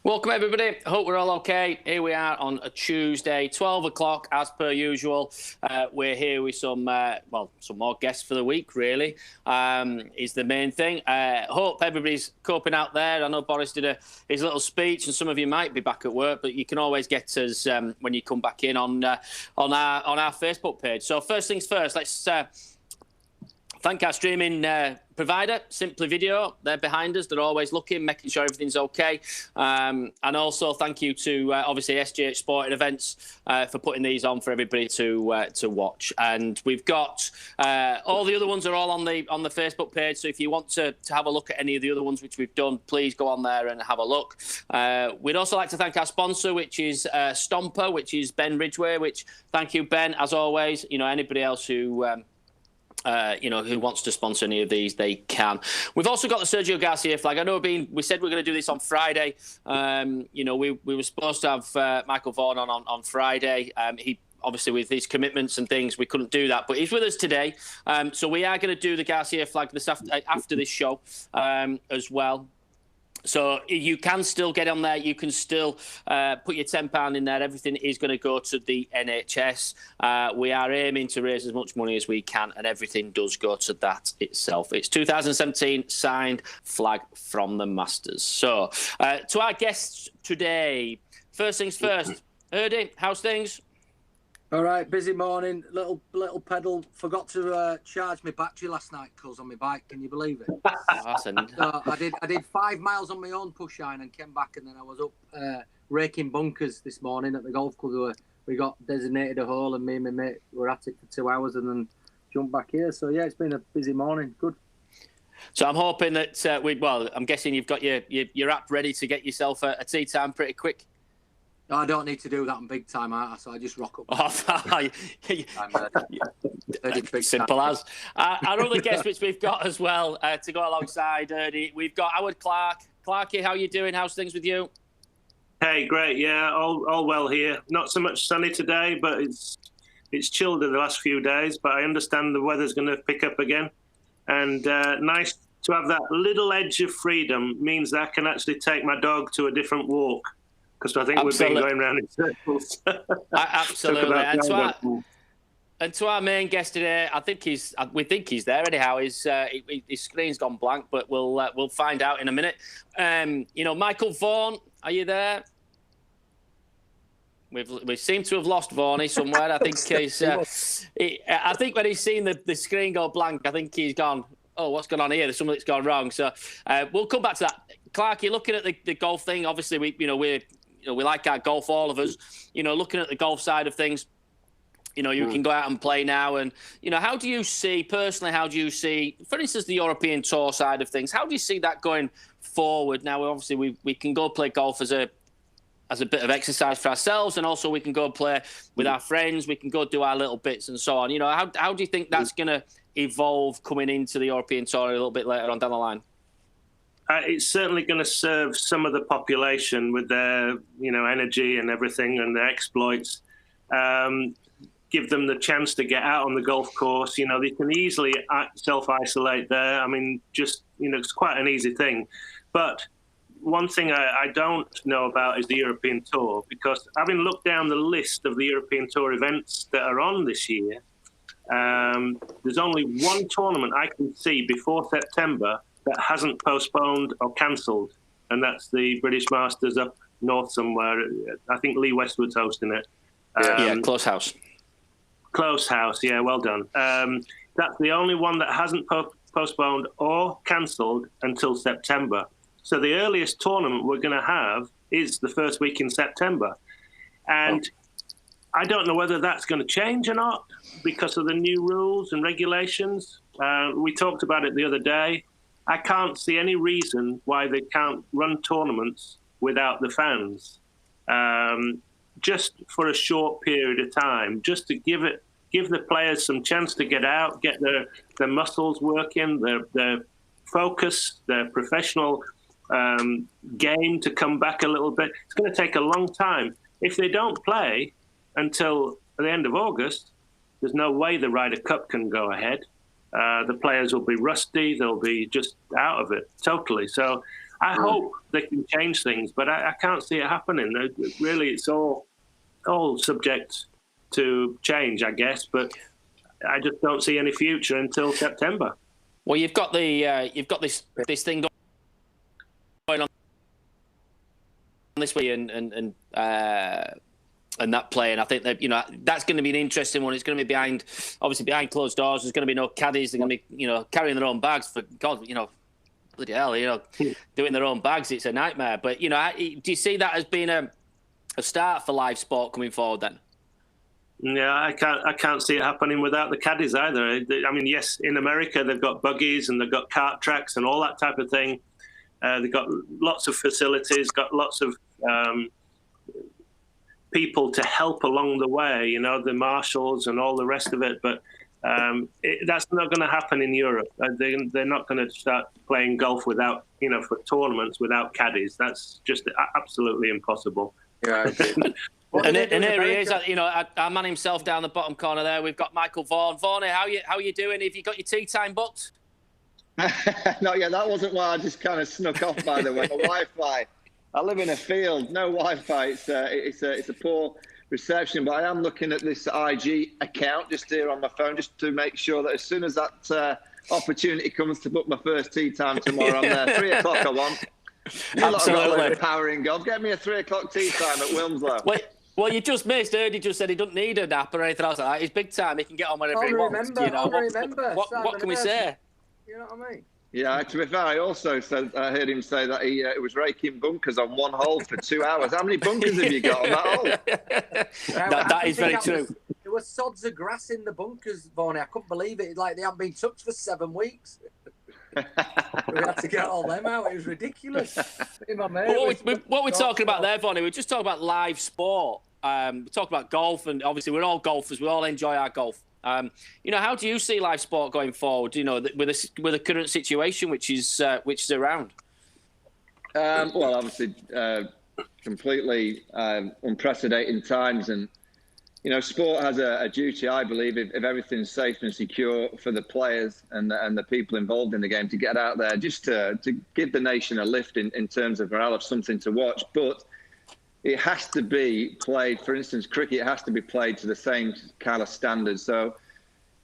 Welcome, everybody. Hope we're all okay. Here we are on a Tuesday, 12 o'clock, as per usual. We're here with some more guests for the week, really, is the main thing. Hope everybody's coping out there. I know Boris did his little speech, and some of you might be back at work, but you can always get us when you come back in on our Facebook page. So first things first, let's thank our streaming provider, Simply Video. They're behind us. They're always looking, making sure everything's okay. And also thank you to, obviously, SGH Sporting Events for putting these on for everybody to watch. And we've got all the other ones are all on the Facebook page. So if you want to have a look at any of the other ones which we've done, please go on there and have a look. We'd also like to thank our sponsor, which is Stomper, which is Ben Ridgway, which thank you, Ben, as always. You know, anybody else who... who wants to sponsor any of these, they can. We've also got the Sergio Garcia flag. I know we said we were going to do this on Friday. We were supposed to have Michael Vaughan on Friday. He obviously, with his commitments and things, we couldn't do that. But he's with us today. So we are going to do the Garcia flag after this show as well. So you can still get on there. You can still put your £10 in there. Everything is going to go to the NHS. We are aiming to raise as much money as we can, and everything does go to that itself. It's 2017 signed flag from the Masters. So to our guests today, first things first. Hurd, how's things? All right, busy morning. Little pedal. Forgot to charge my battery last night, cuz on my bike. Can you believe it? Awesome. So I did 5 miles on my own push iron and came back, and then I was up raking bunkers this morning at the golf club. We got designated a hole, and me and my mate were at it for 2 hours, and then jumped back here. So yeah, it's been a busy morning. Good. So I'm hoping that I'm guessing you've got your app ready to get yourself a tee time pretty quick. No, I don't need to do that in big time, so I just rock up. Simple as. Our other guest, which we've got as well to go alongside Ernie, we've got Howard Clark. Clarky, how you doing? How's things with you? Hey, great. Yeah, all well here. Not so much sunny today, but it's chilled in the last few days. But I understand the weather's going to pick up again, and nice to have that little edge of freedom. Means that I can actually take my dog to a different walk. Because I think we've been going around in circles. Absolutely. And to our main guest today, we think he's there anyhow. His screen's gone blank, but we'll find out in a minute. Michael Vaughan, are you there? We seem to have lost Vaughan somewhere. I think I think when he's seen the screen go blank, I think he's gone, oh, what's going on here? There's something that's gone wrong. So we'll come back to that. Clark, you're looking at the golf thing. Obviously, we like our golf, all of us. Looking at the golf side of things, you can go out and play now. And, how do you see, for instance, the European Tour side of things, how do you see that going forward? Now, obviously, we can go play golf as a bit of exercise for ourselves, and also we can go play with our friends. We can go do our little bits and so on. How do you think that's going to evolve coming into the European Tour a little bit later on down the line? It's certainly going to serve some of the population with their, energy and everything and their exploits. Give them the chance to get out on the golf course. They can easily self-isolate there. I mean, it's quite an easy thing. But one thing I don't know about is the European Tour, because having looked down the list of the European Tour events that are on this year, there's only one tournament I can see before September that hasn't postponed or cancelled, and that's the British Masters up north somewhere. I think Lee Westwood's hosting it. Close house. Close house, yeah, well done. That's the only one that hasn't postponed or cancelled until September. So the earliest tournament we're going to have is the first week in September. And I don't know whether that's going to change or not because of the new rules and regulations. We talked about it the other day. I can't see any reason why they can't run tournaments without the fans, just for a short period of time, just to give the players some chance to get out, get their muscles working, their focus, their professional game to come back a little bit. It's going to take a long time. If they don't play until the end of August, there's no way the Ryder Cup can go ahead. The players will be rusty. They'll be just out of it totally. So I hope they can change things, but I can't see it happening. Really, it's all subject to change, I guess. But I just don't see any future until September. Well, you've got this thing going on this week, and that play, and I think that that's going to be an interesting one. It's going to be obviously behind closed doors. There's going to be no caddies. They're going to be carrying their own bags. For God, bloody hell, doing their own bags. It's a nightmare. But do you see that as being a start for live sport coming forward then? Yeah, I can't see it happening without the caddies either. I mean, yes, in America they've got buggies and they've got cart tracks and all that type of thing. They've got lots of facilities, got lots of people to help along the way, the marshals and all the rest of it. But that's not going to happen in Europe. They're not going to start playing golf without, for tournaments without caddies. That's just absolutely impossible. Yeah. And here he is, our man himself down the bottom corner there. We've got Michael Vaughan. Vaughan, how are you doing? Have you got your tea time booked? Not yet. That wasn't why I just kind of snuck off, by the way. The Wi-Fi. I live in a field, no Wi-Fi. It's a poor reception, but I am looking at this IG account just here on my phone, just to make sure that as soon as that opportunity comes to book my first tea time tomorrow, I'm there. 3 o'clock I want. You lot powering golf. Get me a 3 o'clock tea time at Wilmslow. Well, you just missed. Hurd, he just said he doesn't need a nap or anything else like that. He's big time. He can get on whenever he wants. What can we say? You know what I mean? Yeah, to be fair, I also said I heard him say that he was raking bunkers on one hole for 2 hours. How many bunkers have you got on that hole? that is very true. There were sods of grass in the bunkers, Vaughan. I couldn't believe it. Like they haven't been touched for 7 weeks. We had to get all them out. It was ridiculous. What we're talking about there, Vaughan, we're just talking about live sport. We talk about golf, and obviously we're all golfers. We all enjoy our golf. How do you see live sport going forward? With the current situation, which is around. Well, obviously, completely unprecedented times, and sport has a duty, I believe, if everything's safe and secure for the players and the people involved in the game, to get out there just to give the nation a lift in terms of morale, of something to watch. But it has to be played, for instance, cricket has to be played to the same kind of standards. So,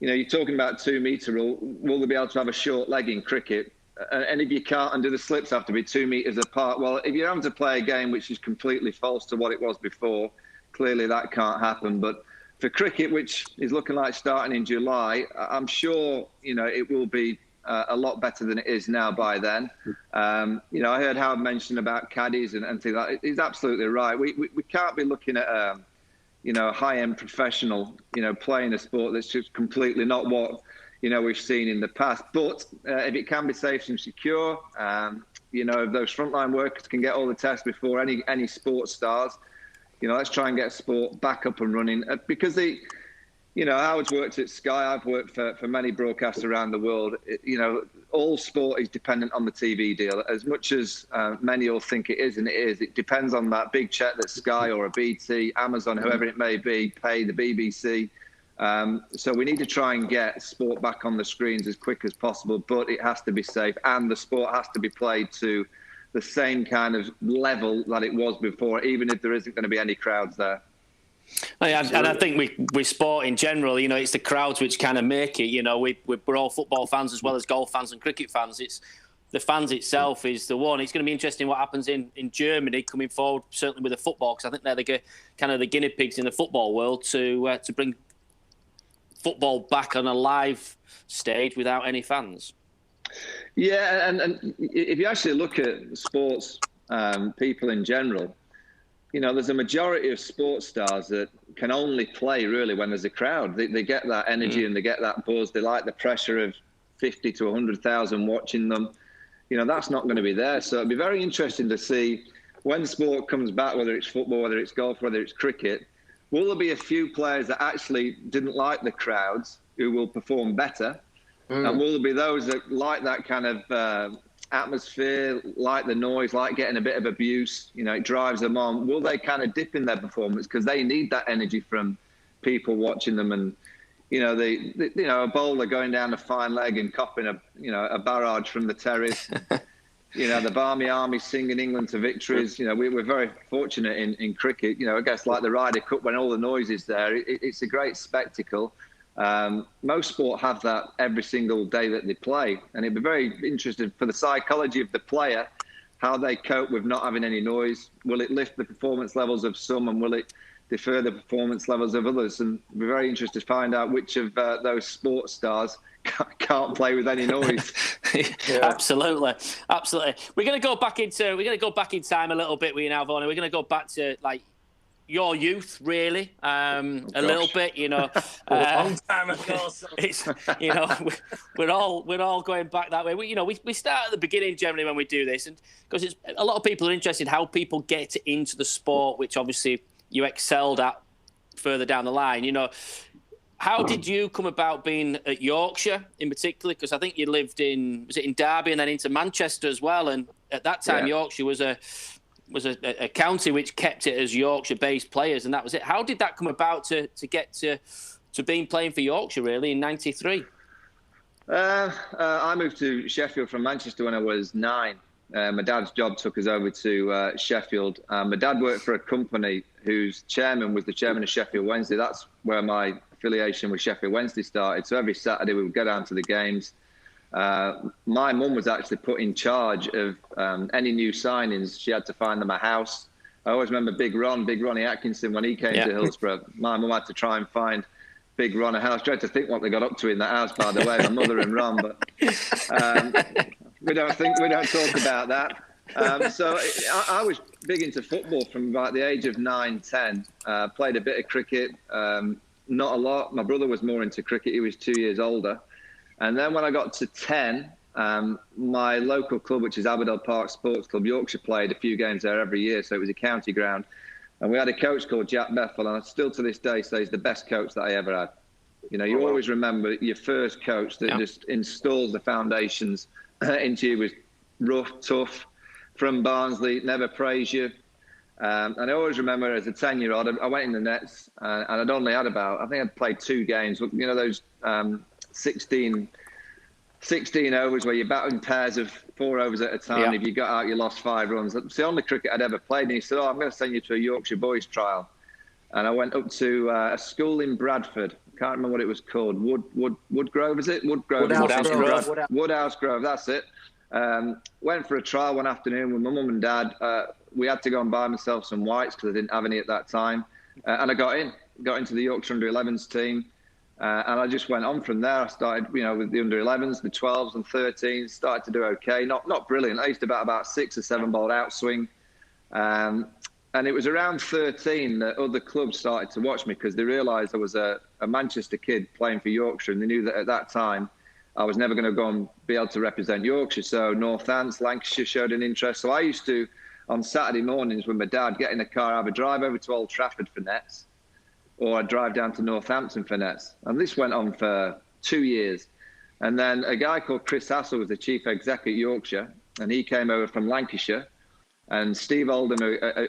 you're talking about 2 metre rule. Will they be able to have a short leg in cricket? And if you can't, and do the slips have to be 2 metres apart? Well, if you're having to play a game which is completely false to what it was before, clearly that can't happen. But for cricket, which is looking like starting in July, I'm sure, it will be a lot better than it is now by then. I heard Howard mention about caddies and things like that. He's absolutely right. We can't be looking at a high-end professional, playing a sport that's just completely not what, we've seen in the past. But if it can be safe and secure, if those frontline workers can get all the tests before any sports stars, let's try and get sport back up and running. Because Howard's worked at Sky. I've worked for many broadcasts around the world. All sport is dependent on the TV deal. As much as many will think it is, and it is, it depends on that big check that Sky or a BT, Amazon, whoever it may be, pay the BBC. So we need to try and get sport back on the screens as quick as possible, but it has to be safe, and the sport has to be played to the same kind of level that it was before, even if there isn't going to be any crowds there. And I think with sport in general, it's the crowds which kind of make it. We're all football fans as well as golf fans and cricket fans. It's the fans itself is the one. It's going to be interesting what happens in Germany coming forward, certainly with the football, because I think they're kind of the guinea pigs in the football world to bring football back on a live stage without any fans. Yeah, and if you actually look at sports people in general, there's a majority of sports stars that can only play really when there's a crowd. They get that energy and they get that buzz. They like the pressure of 50 to 100,000 watching them. That's not going to be there. So it'll be very interesting to see when sport comes back, whether it's football, whether it's golf, whether it's cricket, will there be a few players that actually didn't like the crowds who will perform better? And will there be those that like that kind of atmosphere, like the noise, like getting a bit of abuse, it drives them on? Will they kind of dip in their performance because they need that energy from people watching them? And a bowler going down a fine leg and copping a barrage from the terrace, the Barmy Army singing England to victories. We're very fortunate in cricket. I guess like the Ryder Cup, when all the noise is there, it's a great spectacle. Most sport have that every single day that they play. And it'd be very interesting for the psychology of the player, how they cope with not having any noise. Will it lift the performance levels of some, and will it defer the performance levels of others? And we're very interested to find out which of those sports stars can't play with any noise. Yeah. Absolutely. We're going to go back in time a little bit with you now, Vaughan. We're going to go back to your youth, really, a little bit. A long time ago. It's we're all going back that way. We start at the beginning generally when we do this, and because a lot of people are interested how people get into the sport, which obviously you excelled at further down the line. How did you come about being at Yorkshire in particular? Because I think you lived in Derby and then into Manchester as well. And at that time, Yorkshire was a county which kept it as Yorkshire-based players, and that was it. How did that come about to get to being playing for Yorkshire really in '93? I moved to Sheffield from Manchester when I was 9. My dad's job took us over to Sheffield. My dad worked for a company whose chairman was the chairman of Sheffield Wednesday. That's where my affiliation with Sheffield Wednesday started. So every Saturday we would go down to the games. My mum was actually put in charge of any new signings. She had to find them a house. I always remember Big Ronnie Atkinson, when he came to Hillsborough. My mum had to try and find Big Ron a house. Tried to think what they got up to in that house, by the way, my mother and Ron, but we don't talk about that. So I was big into football from about the age of 9, 10. Played a bit of cricket, not a lot. My brother was more into cricket. He was 2 years older. And then when I got to 10, my local club, which is Aberdell Park Sports Club, Yorkshire, played a few games there every year. So it was a county ground. And we had a coach called Jack Bethel, and I still to this day say he's the best coach that I ever had. You always remember your first coach that just installs the foundations into you. Was rough, tough, from Barnsley, never praise you. And I always remember as a 10-year-old, I went in the nets, and I'd only had I'd played 2 games. Those 16 overs where you bat in pairs of 4 overs at a time. If you got out, you lost 5 runs. It's the only cricket I'd ever played. And he said, I'm going to send you to a Yorkshire boys trial. And I went up to a school in Bradford. I can't remember what it was called. Woodgrove, is it? Woodhouse Grove, that's it. Went for a trial one afternoon with my mum and dad. We had to go and buy myself some whites because I didn't have any at that time. And I got into the Yorkshire under-11s team. And I just went on from there. I started, with the under-11s, the 12s and 13s, started to do okay. Not brilliant. I used to bat about 6 or 7 ball outswing. And it was around 13 that other clubs started to watch me because they realised I was a Manchester kid playing for Yorkshire, and they knew that at that time I was never going to go and be able to represent Yorkshire. So Northants, Lancashire showed an interest. So I used to, on Saturday mornings with my dad, get in the car, have a drive over to Old Trafford for nets, or I'd drive down to Northampton for nets. And this went on for 2 years. And then a guy called Chris Hassel was the chief exec at Yorkshire, and he came over from Lancashire. And Steve Oldham,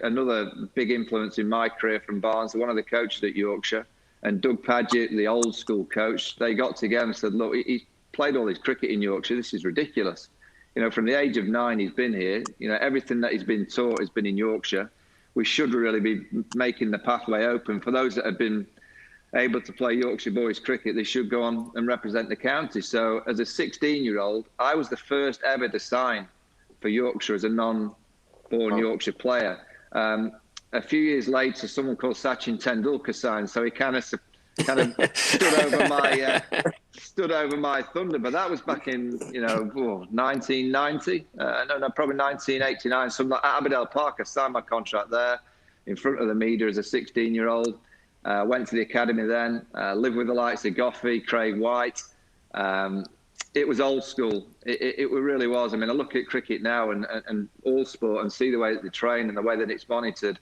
another big influence in my career from Barnsley, one of the coaches at Yorkshire, and Doug Padgett, the old school coach, they got together and said, look, he played all his cricket in Yorkshire. This is ridiculous. From the age of 9, he's been here. Everything that he's been taught has been in Yorkshire. We should really be making the pathway open for those that have been able to play Yorkshire boys cricket. They should go on and represent the county. So as a 16-year-old, I was the first ever to sign for Yorkshire as a non-born Yorkshire player. A few years later, someone called Sachin Tendulkar signed, so he kind of stood over my thunder. But that was back in 1990. Probably 1989. Something like at Aberdell Park. I signed my contract there in front of the media as a 16-year-old. Went to the academy then. Lived with the likes of Goffey, Craig White. It was old school. It really was. I mean, I look at cricket now and all sport and see the way that they train and the way that it's monitored.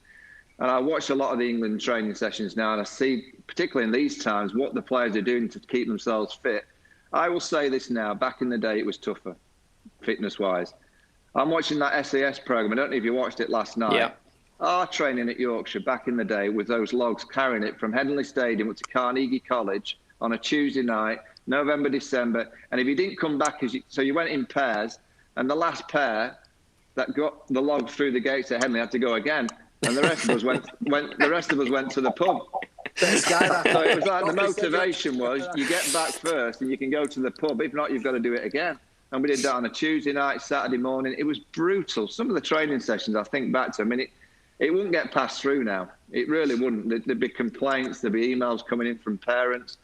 And I watch a lot of the England training sessions now, and I see, particularly in these times, what the players are doing to keep themselves fit. I will say this now. Back in the day, it was tougher, fitness-wise. I'm watching that SAS programme. I don't know if you watched it last night. Yeah. Our training at Yorkshire back in the day with those logs carrying it from Headingley Stadium up to Carnegie College on a Tuesday night, November, December. And if you didn't come back, so you went in pairs, and the last pair that got the log through the gates at Henley had to go again, and the rest of us went to the pub. So it was like the motivation was you get back first and you can go to the pub. If not, you've got to do it again. And we did that on a Tuesday night, Saturday morning. It was brutal. Some of the training sessions, I think back to, I mean, it wouldn't get passed through now. It really wouldn't. There'd be complaints, there'd be emails coming in from parents.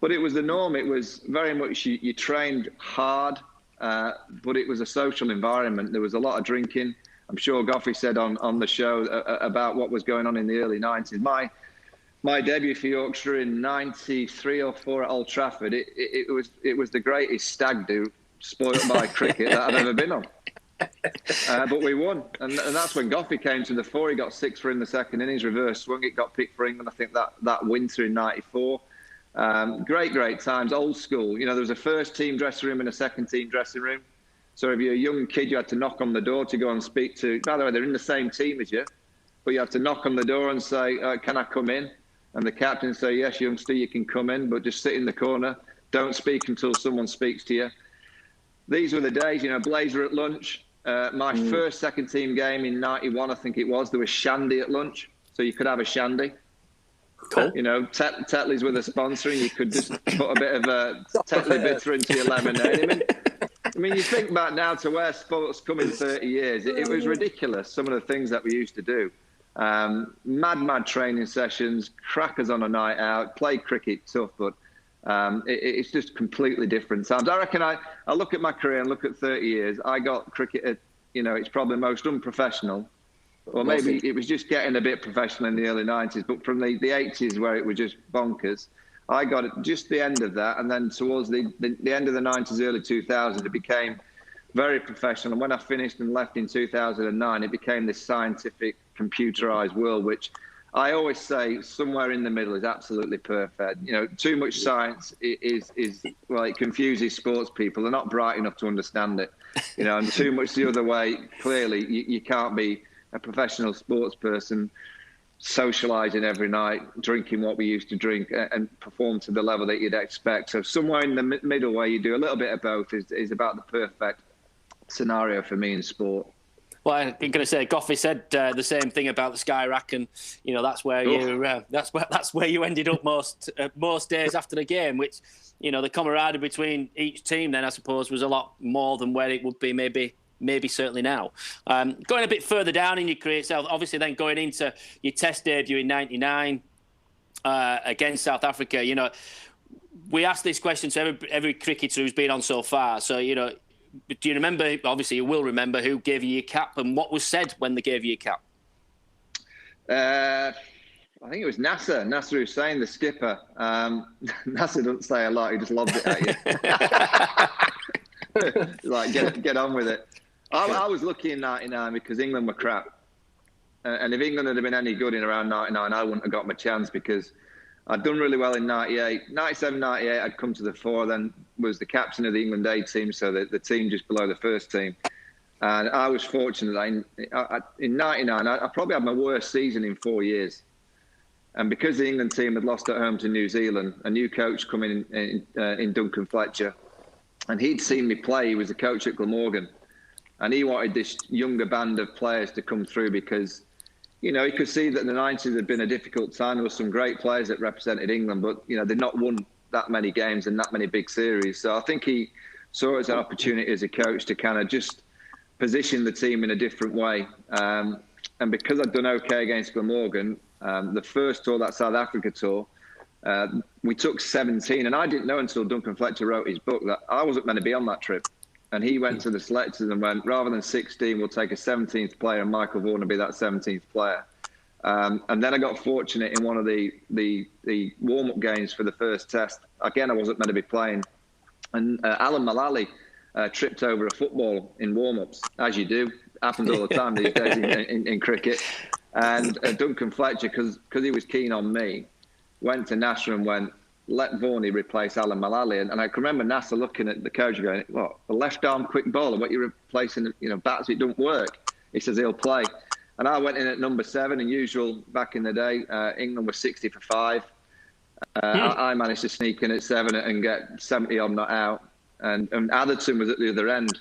But it was the norm. It was very much you trained hard, but it was a social environment. There was a lot of drinking. I'm sure Goffey said on the show about what was going on in the early 90s. My debut for Yorkshire in 93 or 4 at Old Trafford, it was the greatest stag do spoilt by cricket that I've ever been on. But we won, and that's when Goffey came to the fore. He got 6 for in the second innings, reverse swung. It got picked for England, I think, that winter in 94. Great times, old school. You know, there was a first team dressing room and a second team dressing room. So if you're a young kid, you had to knock on the door to go and speak to. By the way, they're in the same team as you, but you had to knock on the door and say, "Can I come in?" And the captain would say, "Yes, youngster, you can come in, but just sit in the corner. Don't speak until someone speaks to you." These were the days, you know, blazer at lunch. My first second team game in 91, I think it was, there was shandy at lunch. So you could have a shandy. Cool. You know, Tetley's were the sponsor, and you could just put a bit of Tetley bitter into your lemonade. I mean, you think back now to where sports come in 30 years. It was ridiculous, some of the things that we used to do. Mad training sessions, crackers on a night out, play cricket tough, but it's just completely different times. I reckon I look at my career and look at 30 years. I got cricket at, you know, it's probably most unprofessional, or maybe it was just getting a bit professional in the early 90s, but from the 80s where it was just bonkers, I got it just the end of that, and then towards the end of the 90s, early 2000s, it became very professional. And when I finished and left in 2009, it became this scientific, computerized world, which I always say somewhere in the middle is absolutely perfect. You know, too much science is well, it confuses sports people. They're not bright enough to understand it. You know, and too much the other way, clearly, you can't be a professional sports person socializing every night, drinking what we used to drink, and perform to the level that you'd expect. So somewhere in the middle where you do a little bit of both is about the perfect scenario for me in sport. Well, I'm going to say, Goffey said the same thing about the Sky Rack, and you know that's where you ended up most days after the game. Which, you know, the camaraderie between each team then, I suppose, was a lot more than where it would be maybe certainly now. Going a bit further down in your career itself, obviously, then going into your Test debut in '99 against South Africa. You know, we asked this question to every cricketer who's been on so far. So, you know, do you remember, obviously you will remember, who gave you your cap and what was said when they gave you your cap? I think it was Nasser Hussain, the skipper. Nasser doesn't say a lot, he just lobs it at you. Like, get on with it. I was lucky in 99 because England were crap. And if England had been any good in around 99, I wouldn't have got my chance because I'd done really well in 98. 97, 98, I'd come to the fore, then was the captain of the England A team, so the team just below the first team. And I was fortunate that in 99, I probably had my worst season in 4 years. And because the England team had lost at home to New Zealand, a new coach coming in Duncan Fletcher, and he'd seen me play. He was the coach at Glamorgan. And he wanted this younger band of players to come through because, you know, he could see that the 90s had been a difficult time. There were some great players that represented England, but, you know, they'd not won that many games and that many big series. So I think he saw it as an opportunity as a coach to kind of just position the team in a different way. And because I'd done okay against Glamorgan, the first tour, that South Africa tour, we took 17. And I didn't know until Duncan Fletcher wrote his book that I wasn't meant to be on that trip. And he went to the selectors and went, rather than 16, we'll take a 17th player, and Michael Vaughan will be that 17th player. And then I got fortunate in one of the warm-up games for the first test. Again, I wasn't meant to be playing. And Alan Mullally tripped over a football in warm-ups, as you do. Happens all the time these days in cricket. And Duncan Fletcher, because he was keen on me, went to Nasser and went, let Vaughan replace Alan Mullally. And I can remember Nasser looking at the coach going, what, a left-arm quick bowler, what you're replacing, you know, bats, it don't work. He says he'll play. And I went in at number 7, and usual back in the day, England was 60 for 5. I managed to sneak in at 7 and get 70 odd not out. And Atherton was at the other end.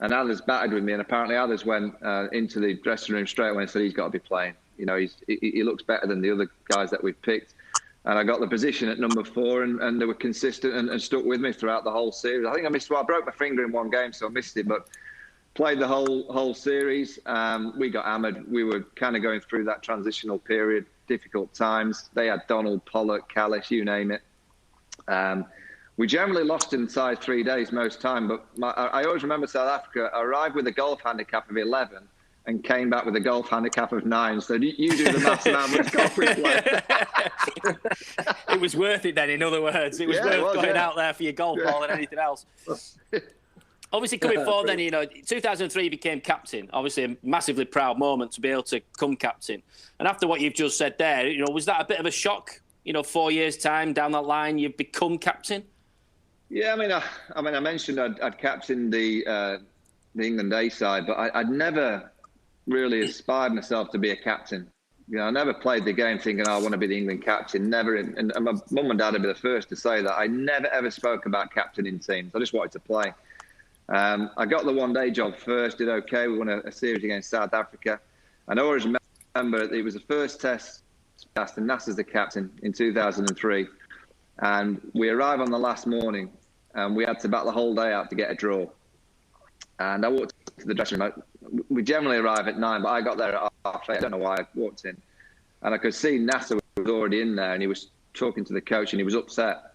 And others batted with me, and apparently others went into the dressing room straight away and said he's got to be playing. You know, he looks better than the other guys that we've picked. And I got the position at number 4, and they were consistent and stuck with me throughout the whole series. I think I broke my finger in one game, so I missed it, but played the whole series. We got hammered. We were kind of going through that transitional period, difficult times. They had Donald, Pollock, Callis, you name it. We generally lost inside 3 days most time, but I always remember South Africa. I arrived with a golf handicap of 11 and came back with a golf handicap of 9. So you do the maths on how much golf we played. It was worth it then, in other words. It was worth going out there for your golf ball than anything else. Obviously, coming forward then, 2003 became captain. Obviously, a massively proud moment to be able to come captain. And after what you've just said there, was that a bit of a shock? 4 years' time down that line, you've become captain? Yeah, I mentioned I'd captained the England A side, but I'd never really aspired myself to be a captain. I never played the game thinking, I want to be the England captain. Never. And my mum and dad would be the first to say that. I never, ever spoke about captaining teams. I just wanted to play. I got the one-day job first, did okay. We won a series against South Africa. And I always remember it was the first test, and Nasser's the captain in 2003. And we arrived on the last morning, and we had to bat the whole day out to get a draw. And I walked to the dressing room. We generally arrive at 9, but I got there at 8:30. I don't know why I walked in. And I could see Nasser was already in there, and he was talking to the coach, and he was upset.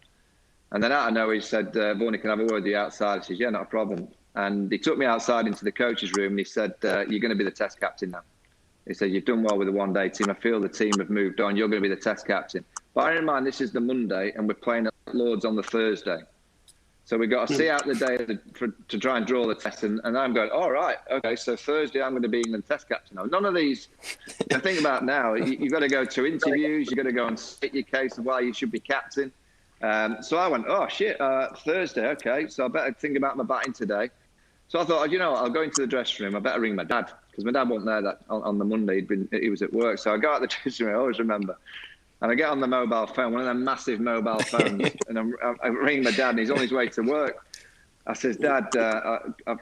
And then out of nowhere, he said, Vaughan, can I have a word with you outside? I said, yeah, not a problem. And he took me outside into the coach's room, and he said, you're going to be the test captain now. He said, you've done well with the one-day team. I feel the team have moved on. You're going to be the test captain. Bear in mind, this is the Monday, and we're playing at Lord's on the Thursday. So we've got to see out the day to try and draw the test. And I'm going, all right, okay, so Thursday I'm going to be England test captain. Now, none of these, I think about now, you've got to go to interviews, you've got to go and state your case of why you should be captain. So I went, oh, shit, Thursday, okay, so I better think about my batting today. So I thought, I'll go into the dressing room, I better ring my dad, because my dad wasn't there on the Monday, he was at work. So I go out the dressing room, I always remember. And I get on the mobile phone, one of them massive mobile phones, and I ring my dad, and he's on his way to work. I says, Dad,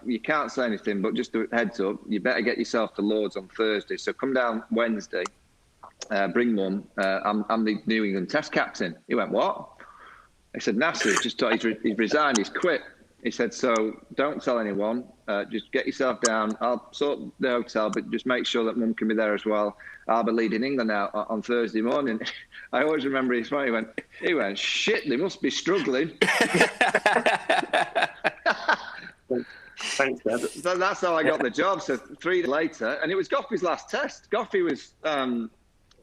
you can't say anything, but just a heads up, you better get yourself to Lord's on Thursday. So come down Wednesday, bring Mum. I'm the New England Test captain. He went, what? I said, Nasser's just he's resigned, he's quit. He said, so don't tell anyone. Just get yourself down. I'll sort the hotel, but just make sure that Mum can be there as well. I'll be leading England out on Thursday morning. I always remember his phone. He went, shit, they must be struggling. Thanks, Dad. So that's how I got the job. So 3 days later, and it was Goffey's last test. Goffey was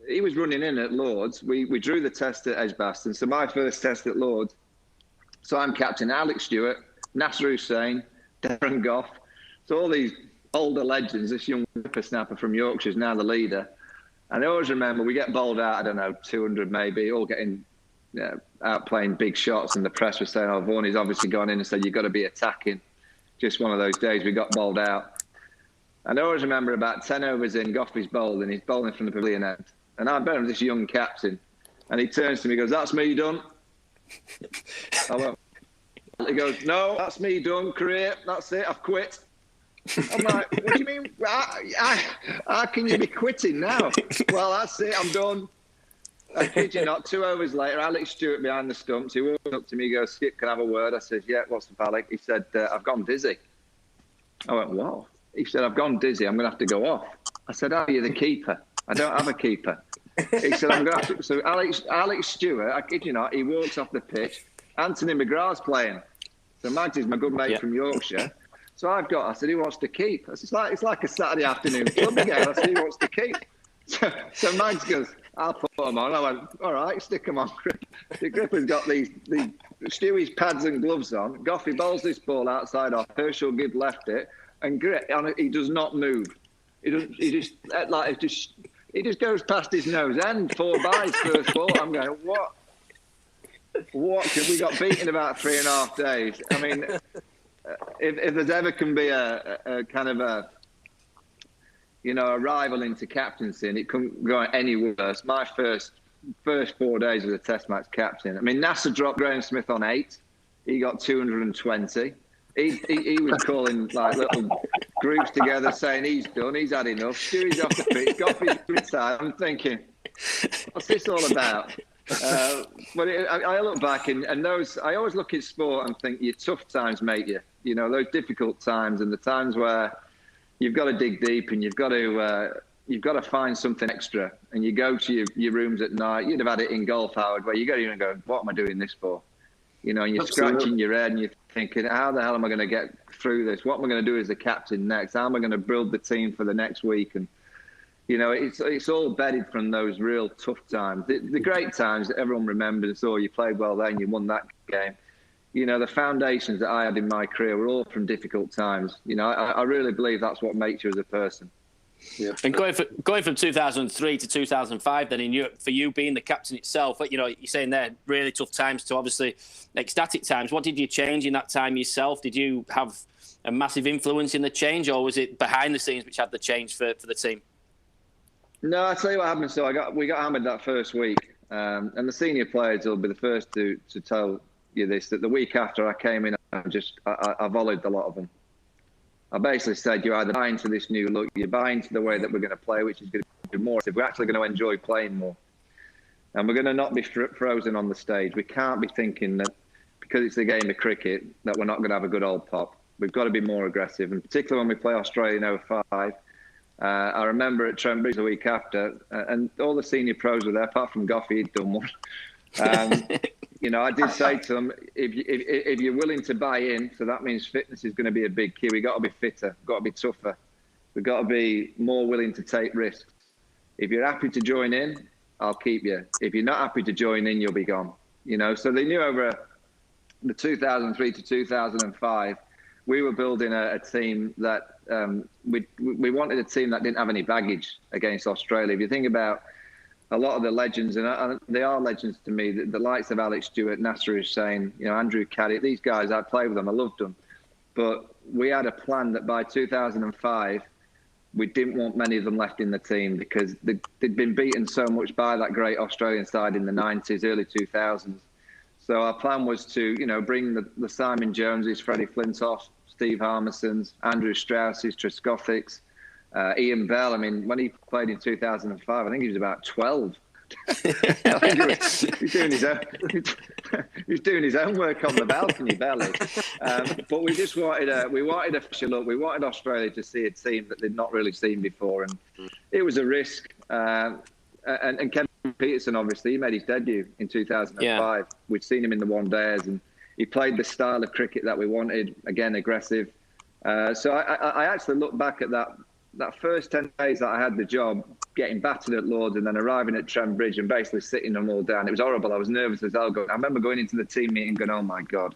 he was running in at Lord's. We drew the test at Edgbaston. So my first test at Lord's. So I'm captain Alex Stewart, Nasser Hussain, Darren Goff. So all these older legends, this young whippersnapper from Yorkshire is now the leader. And I always remember we get bowled out, I don't know, 200 maybe, all getting out playing big shots. And the press was saying, Vaughan, he's obviously gone in and said, you've got to be attacking. Just one of those days we got bowled out. And I always remember about 10 overs in, Goffey's bowled, and he's bowling from the pavilion end. And I'm better than this young captain. And he turns to me and goes, that's me done. I went, he goes, no, that's me done, career, that's it, I've quit. I'm like, what do you mean? How can you be quitting now? Well, that's it, I'm done. I kid you not, 2 overs later, Alex Stewart behind the stumps, he walked up to me, he goes, Skip, can I have a word? I said, yeah, what's the Alec? He said, I've gone dizzy. I went, what? He said, I've gone dizzy, I'm going to have to go off. I said, oh, you're the keeper. I don't have a keeper. He said, I'm going to have to... So Alex Stewart, I kid you not, he walks off the pitch. Anthony McGrath's playing. So Mags is my good mate from Yorkshire. So I said, who wants to keep? I said, it's like a Saturday afternoon club again. I said, who wants to keep? So Mags goes, I'll put them on. I went, all right, stick them on. The Gripper's got these Stewie's pads and gloves on. Goffey bowls this ball outside off. Herschel Gibb left it. And he does not move. He just goes past his nose end, 4 byes first ball. I'm going, what? We got beaten about 3.5 days. I mean, if there's ever can be a kind of a rival into captaincy, and it couldn't go any worse. My first 4 days as a Test match captain. I mean, Nasser dropped Graham Smith on 8. He got 220. He was calling like little groups together saying he's done, he's had enough, Stewie's off the pitch, Goffey's retired. I'm thinking, what's this all about? But I look back and those, I always look at sport and think your tough times make you. You know, those difficult times and the times where you've got to dig deep and you've got to find something extra. And you go to your rooms at night. You'd have had it in golf, Howard, where you go in and go, what am I doing this for? You know, and you're scratching your head and you're thinking, how the hell am I going to get through this? What am I going to do as the captain next? How am I going to build the team for the next week? And you know, it's all bedded from those real tough times. The great times that everyone remembers, oh, you played well then, you won that game. You know, the foundations that I had in my career were all from difficult times. You know, I really believe that's what makes you as a person. Yeah. And going from 2003 to 2005, then in Europe, for you being the captain itself, you know, you're saying there really tough times to obviously ecstatic times. What did you change in that time yourself? Did you have a massive influence in the change, or was it behind the scenes which had the change for the team? No, I'll tell you what happened. So we got hammered that first week, and the senior players will be the first to tell you this, that the week after I came in, I volleyed a lot of them. I basically said, you either buy into this new look, you buy into the way that we're going to play, which is going to be more, we're actually going to enjoy playing more. And we're going to not be frozen on the stage. We can't be thinking that because it's a game of cricket that we're not going to have a good old pop. We've got to be more aggressive, and particularly when we play Australia in 05. I remember at Trent Bridge the week after, and all the senior pros were there, apart from Goffey, he'd done one. You know, I did say to them, if you're willing to buy in, so that means fitness is going to be a big key. We've got to be fitter, we've got to be tougher. We've got to be more willing to take risks. If you're happy to join in, I'll keep you. If you're not happy to join in, you'll be gone. You know, so they knew over the 2003 to 2005, we were building a team that we wanted a team that didn't have any baggage against Australia. If you think about a lot of the legends, and they are legends to me, the likes of Alex Stewart, Nasser Hussain, you know, Andrew Caddick, these guys, I played with them, I loved them. But we had a plan that by 2005, we didn't want many of them left in the team because they'd been beaten so much by that great Australian side in the 90s, early 2000s. So our plan was to, you know, bring the Simon Joneses, Freddie Flintoff, Steve Harmisons, Andrew Strausses, Trescothics, Ian Bell. I mean, when he played in 2005, I think he was about 12. He's doing his own work on the balcony, barely. But we just wanted a fishy look. We wanted Australia to see a team that they'd not really seen before, and it was a risk. And Kevin Peterson, obviously, he made his debut in 2005. Yeah. We'd seen him in the one days, and he played the style of cricket that we wanted. Again, aggressive. So I actually look back at that first 10 days that I had the job, getting battered at Lords and then arriving at Trent Bridge and basically sitting them all down. It was horrible. I was nervous as hell. I remember going into the team meeting going, oh my God,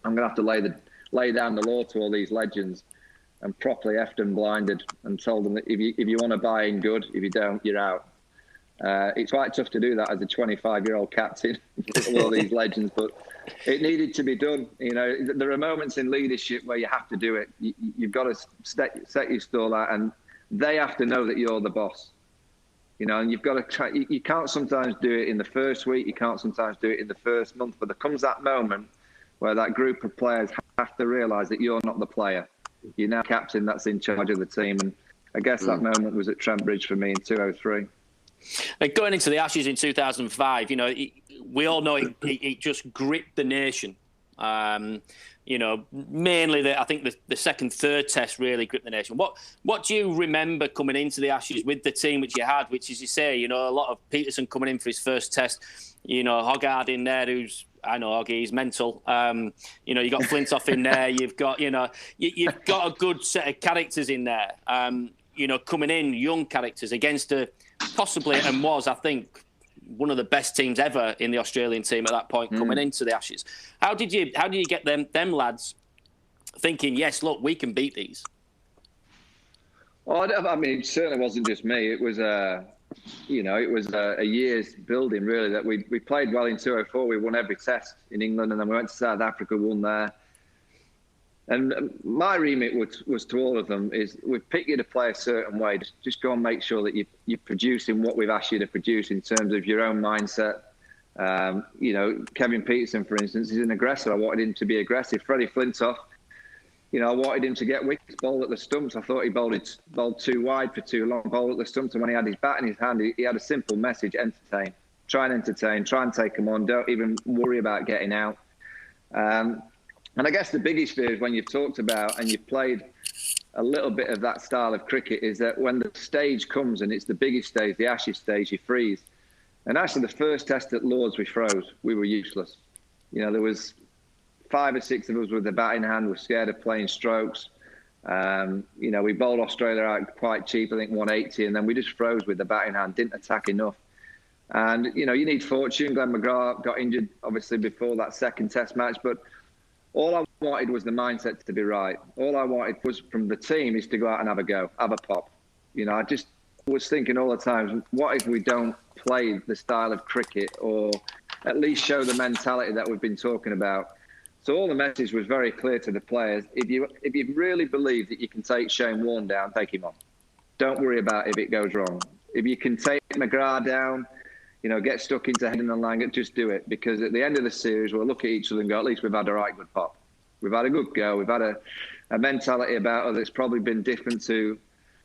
I'm going to have to lay down the law to all these legends, and properly effed and blinded and told them that if you want to buy in, good. If you don't, you're out. It's quite tough to do that as a 25-year-old captain with all these legends, but it needed to be done. You know, there are moments in leadership where you have to do it. You've got to set your stall out, and they have to know that you're the boss. You know, and you've got to try. You can't sometimes do it in the first week. You can't sometimes do it in the first month. But there comes that moment where that group of players have to realise that you're not the player. You're now captain that's in charge of the team. And I guess that moment was at Trent Bridge for me in 2003. Going into the Ashes in 2005, you know, we all know it just gripped the nation. You know, mainly I think the second, third test really gripped the nation. What do you remember coming into the Ashes with the team which you had, which, as you say, you know, a lot of Peterson coming in for his first test, you know, Hoggard in there, who's, I know Hoggy, he's mental. You know, you got Flintoff in there, you've got, you know, you've got a good set of characters in there, you know, coming in, young characters against possibly, and was, I think, one of the best teams ever in the Australian team at that point coming into the Ashes. How did you get them lads thinking, yes, look, we can beat these? Well, I mean, it certainly wasn't just me. It was, you know, it was a year's building, really, that we played well in 2004. We won every test in England, and then we went to South Africa, won there. And my remit was to all of them is we've picked you to play a certain way. Just go and make sure that you're producing what we've asked you to produce in terms of your own mindset. You know, Kevin Peterson, for instance, is an aggressor. I wanted him to be aggressive. Freddie Flintoff, I wanted him to get wickets, bowl at the stumps. I thought he bowled too wide for too long, bowl at the stumps. And when he had his bat in his hand, he had a simple message: entertain. Try and entertain. Try and take them on. Don't even worry about getting out. And I guess the biggest fear is when you've talked about and you've played a little bit of that style of cricket is that when the stage comes and it's the biggest stage, the Ashes stage, you freeze. And actually, the first test at Lords, we froze. We were useless. There was 5 or 6 of us with the bat in hand. We're scared of playing strokes. We bowled Australia out quite cheap, I think 180, and then we just froze with the bat in hand, didn't attack enough. And, you need fortune. Glenn McGrath got injured, obviously, before that second test match. But all I wanted was the mindset to be right. All I wanted was from the team is to go out and have a go, have a pop. I just was thinking all the time, what if we don't play the style of cricket or at least show the mentality that we've been talking about? So all the message was very clear to the players. If you really believe that you can take Shane Warne down, take him on. Don't worry about if it goes wrong. If you can take McGrath down, get stuck into Hayden and Langer, just do it. Because at the end of the series, we'll look at each other and go, at least we've had a right good pop. We've had a good go. We've had a mentality about us that's probably been different to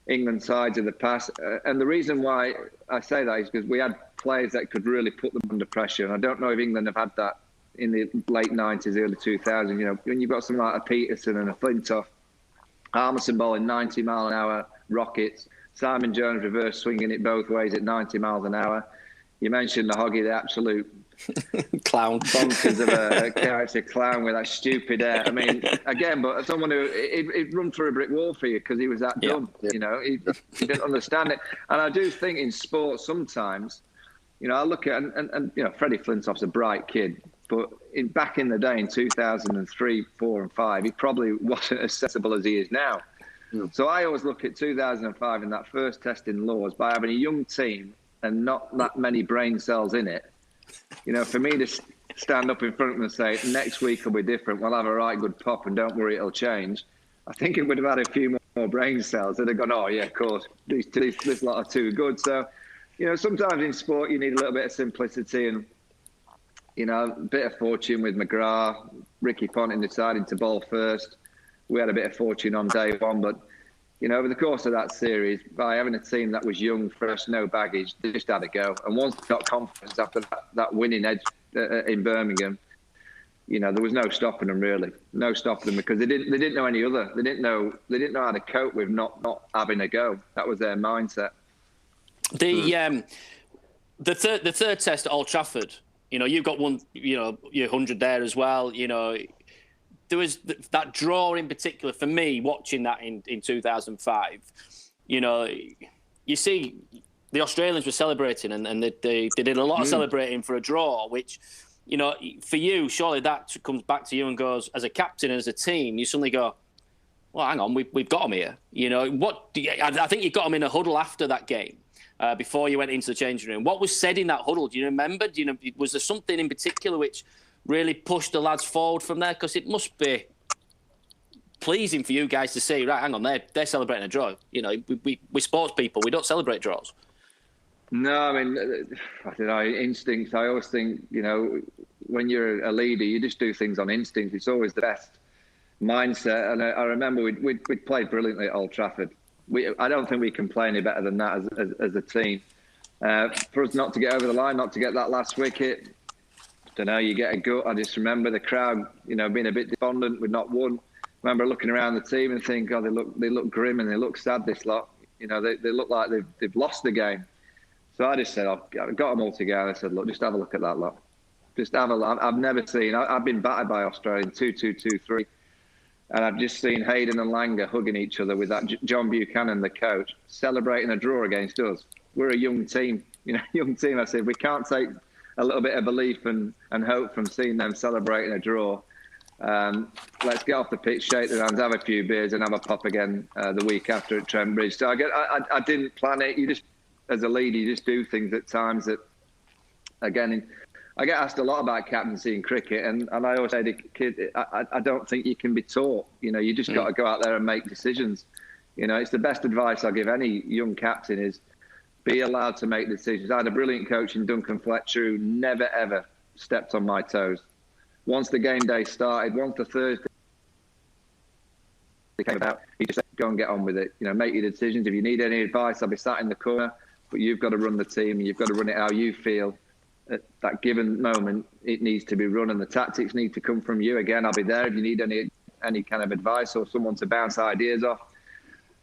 England sides in the past. And the reason why I say that is because we had players that could really put them under pressure. And I don't know if England have had that in the late 90s, early 2000s. When you've got someone like a Peterson and a Flintoff, Armisen bowling 90-mile-an-hour rockets, Simon Jones reverse swinging it both ways at 90 miles an hour. You mentioned the Hoggy, the absolute clown, bonkers of a character clown with that stupid hair. I mean, again, but someone who he'd run through a brick wall for you because he was that dumb. Yeah. He didn't understand it. And I do think in sport sometimes, I look at and Freddie Flintoff's a bright kid, but back in the day in 2003, 4, and 5, he probably wasn't as sensible as he is now. Mm. So I always look at 2005 in that first test in Lords by having a young team and not that many brain cells in it. For me to stand up in front of them and say, next week will be different, we'll have a right good pop and don't worry, it'll change. I think it would have had a few more brain cells. They'd have gone, oh, yeah, of course, this lot are too good. So, sometimes in sport you need a little bit of simplicity and, a bit of fortune with McGrath, Ricky Ponting deciding to bowl first. We had a bit of fortune on day one, but over the course of that series, by having a team that was young, fresh, no baggage, they just had a go. And once they got confidence after that winning edge in Birmingham, there was no stopping them really, no stopping them because they didn't know any other. They didn't know how to cope with not having a go. That was their mindset. The third test at Old Trafford, you've got one, your 100 there as well. There was that draw in particular for me watching that in 2005. You see the Australians were celebrating and they did a lot of celebrating for a draw, which, for you, surely that comes back to you and goes, as a captain and as a team, you suddenly go, well, hang on, we've got them here. I think you got them in a huddle after that game. Before you went into the changing room, what was said in that huddle? Do you remember? Was there something in particular which really pushed the lads forward from there? Because it must be pleasing for you guys to see, right, hang on, they're celebrating a draw. We sports people, we don't celebrate draws. No, I mean, I don't know, instincts. I always think, when you're a leader, you just do things on instinct. It's always the best mindset. And I remember we'd played brilliantly at Old Trafford. I don't think we can play any better than that as a team. For us not to get over the line, not to get that last wicket, I don't know, you get a gut. I just remember the crowd, being a bit despondent. We'd not won. I remember looking around the team and thinking, God, they look grim and they look sad, this lot. They look like they've lost the game. So I just said, I got them all together. I said, look, just have a look at that lot. Just have a look. I've never seen, I've been battered by Australia in 2-2, 2-3. And I've just seen Hayden and Langer hugging each other with that John Buchanan, the coach, celebrating a draw against us. We're a young team, young team. I said, we can't take a little bit of belief and hope from seeing them celebrating a draw. Let's get off the pitch, shake their hands, have a few beers and have a pop again the week after at Trent Bridge. So I didn't plan it. You just, as a leader, you just do things at times that, again, I get asked a lot about captaincy in cricket, and I always say to kids, I don't think you can be taught. You just got to go out there and make decisions. It's the best advice I'll give any young captain is be allowed to make decisions. I had a brilliant coach in Duncan Fletcher who never, ever stepped on my toes. Once the game day started, once the Thursday came about. He just said, go and get on with it. You know, make your decisions. If you need any advice, I'll be sat in the corner. But you've got to run the team, and you've got to run it how you feel at that given moment. It needs to be run, and the tactics need to come from you. Again, I'll be there if you need any kind of advice or someone to bounce ideas off.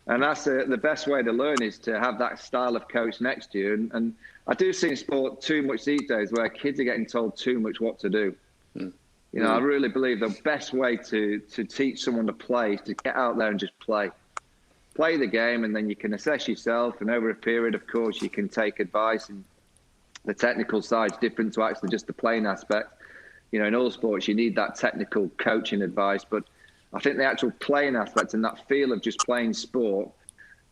And that's the best way to learn, is to have that style of coach next to you. And I do see in sport too much these days where kids are getting told too much what to do. You know, I really believe the best way to teach someone to play is to get out there and just play. Play the game, and then you can assess yourself. And over a period, of course, you can take advice. And the technical side's different to actually just the playing aspect. You know, in all sports, you need that technical coaching advice. But I think the actual playing aspect and that feel of just playing sport,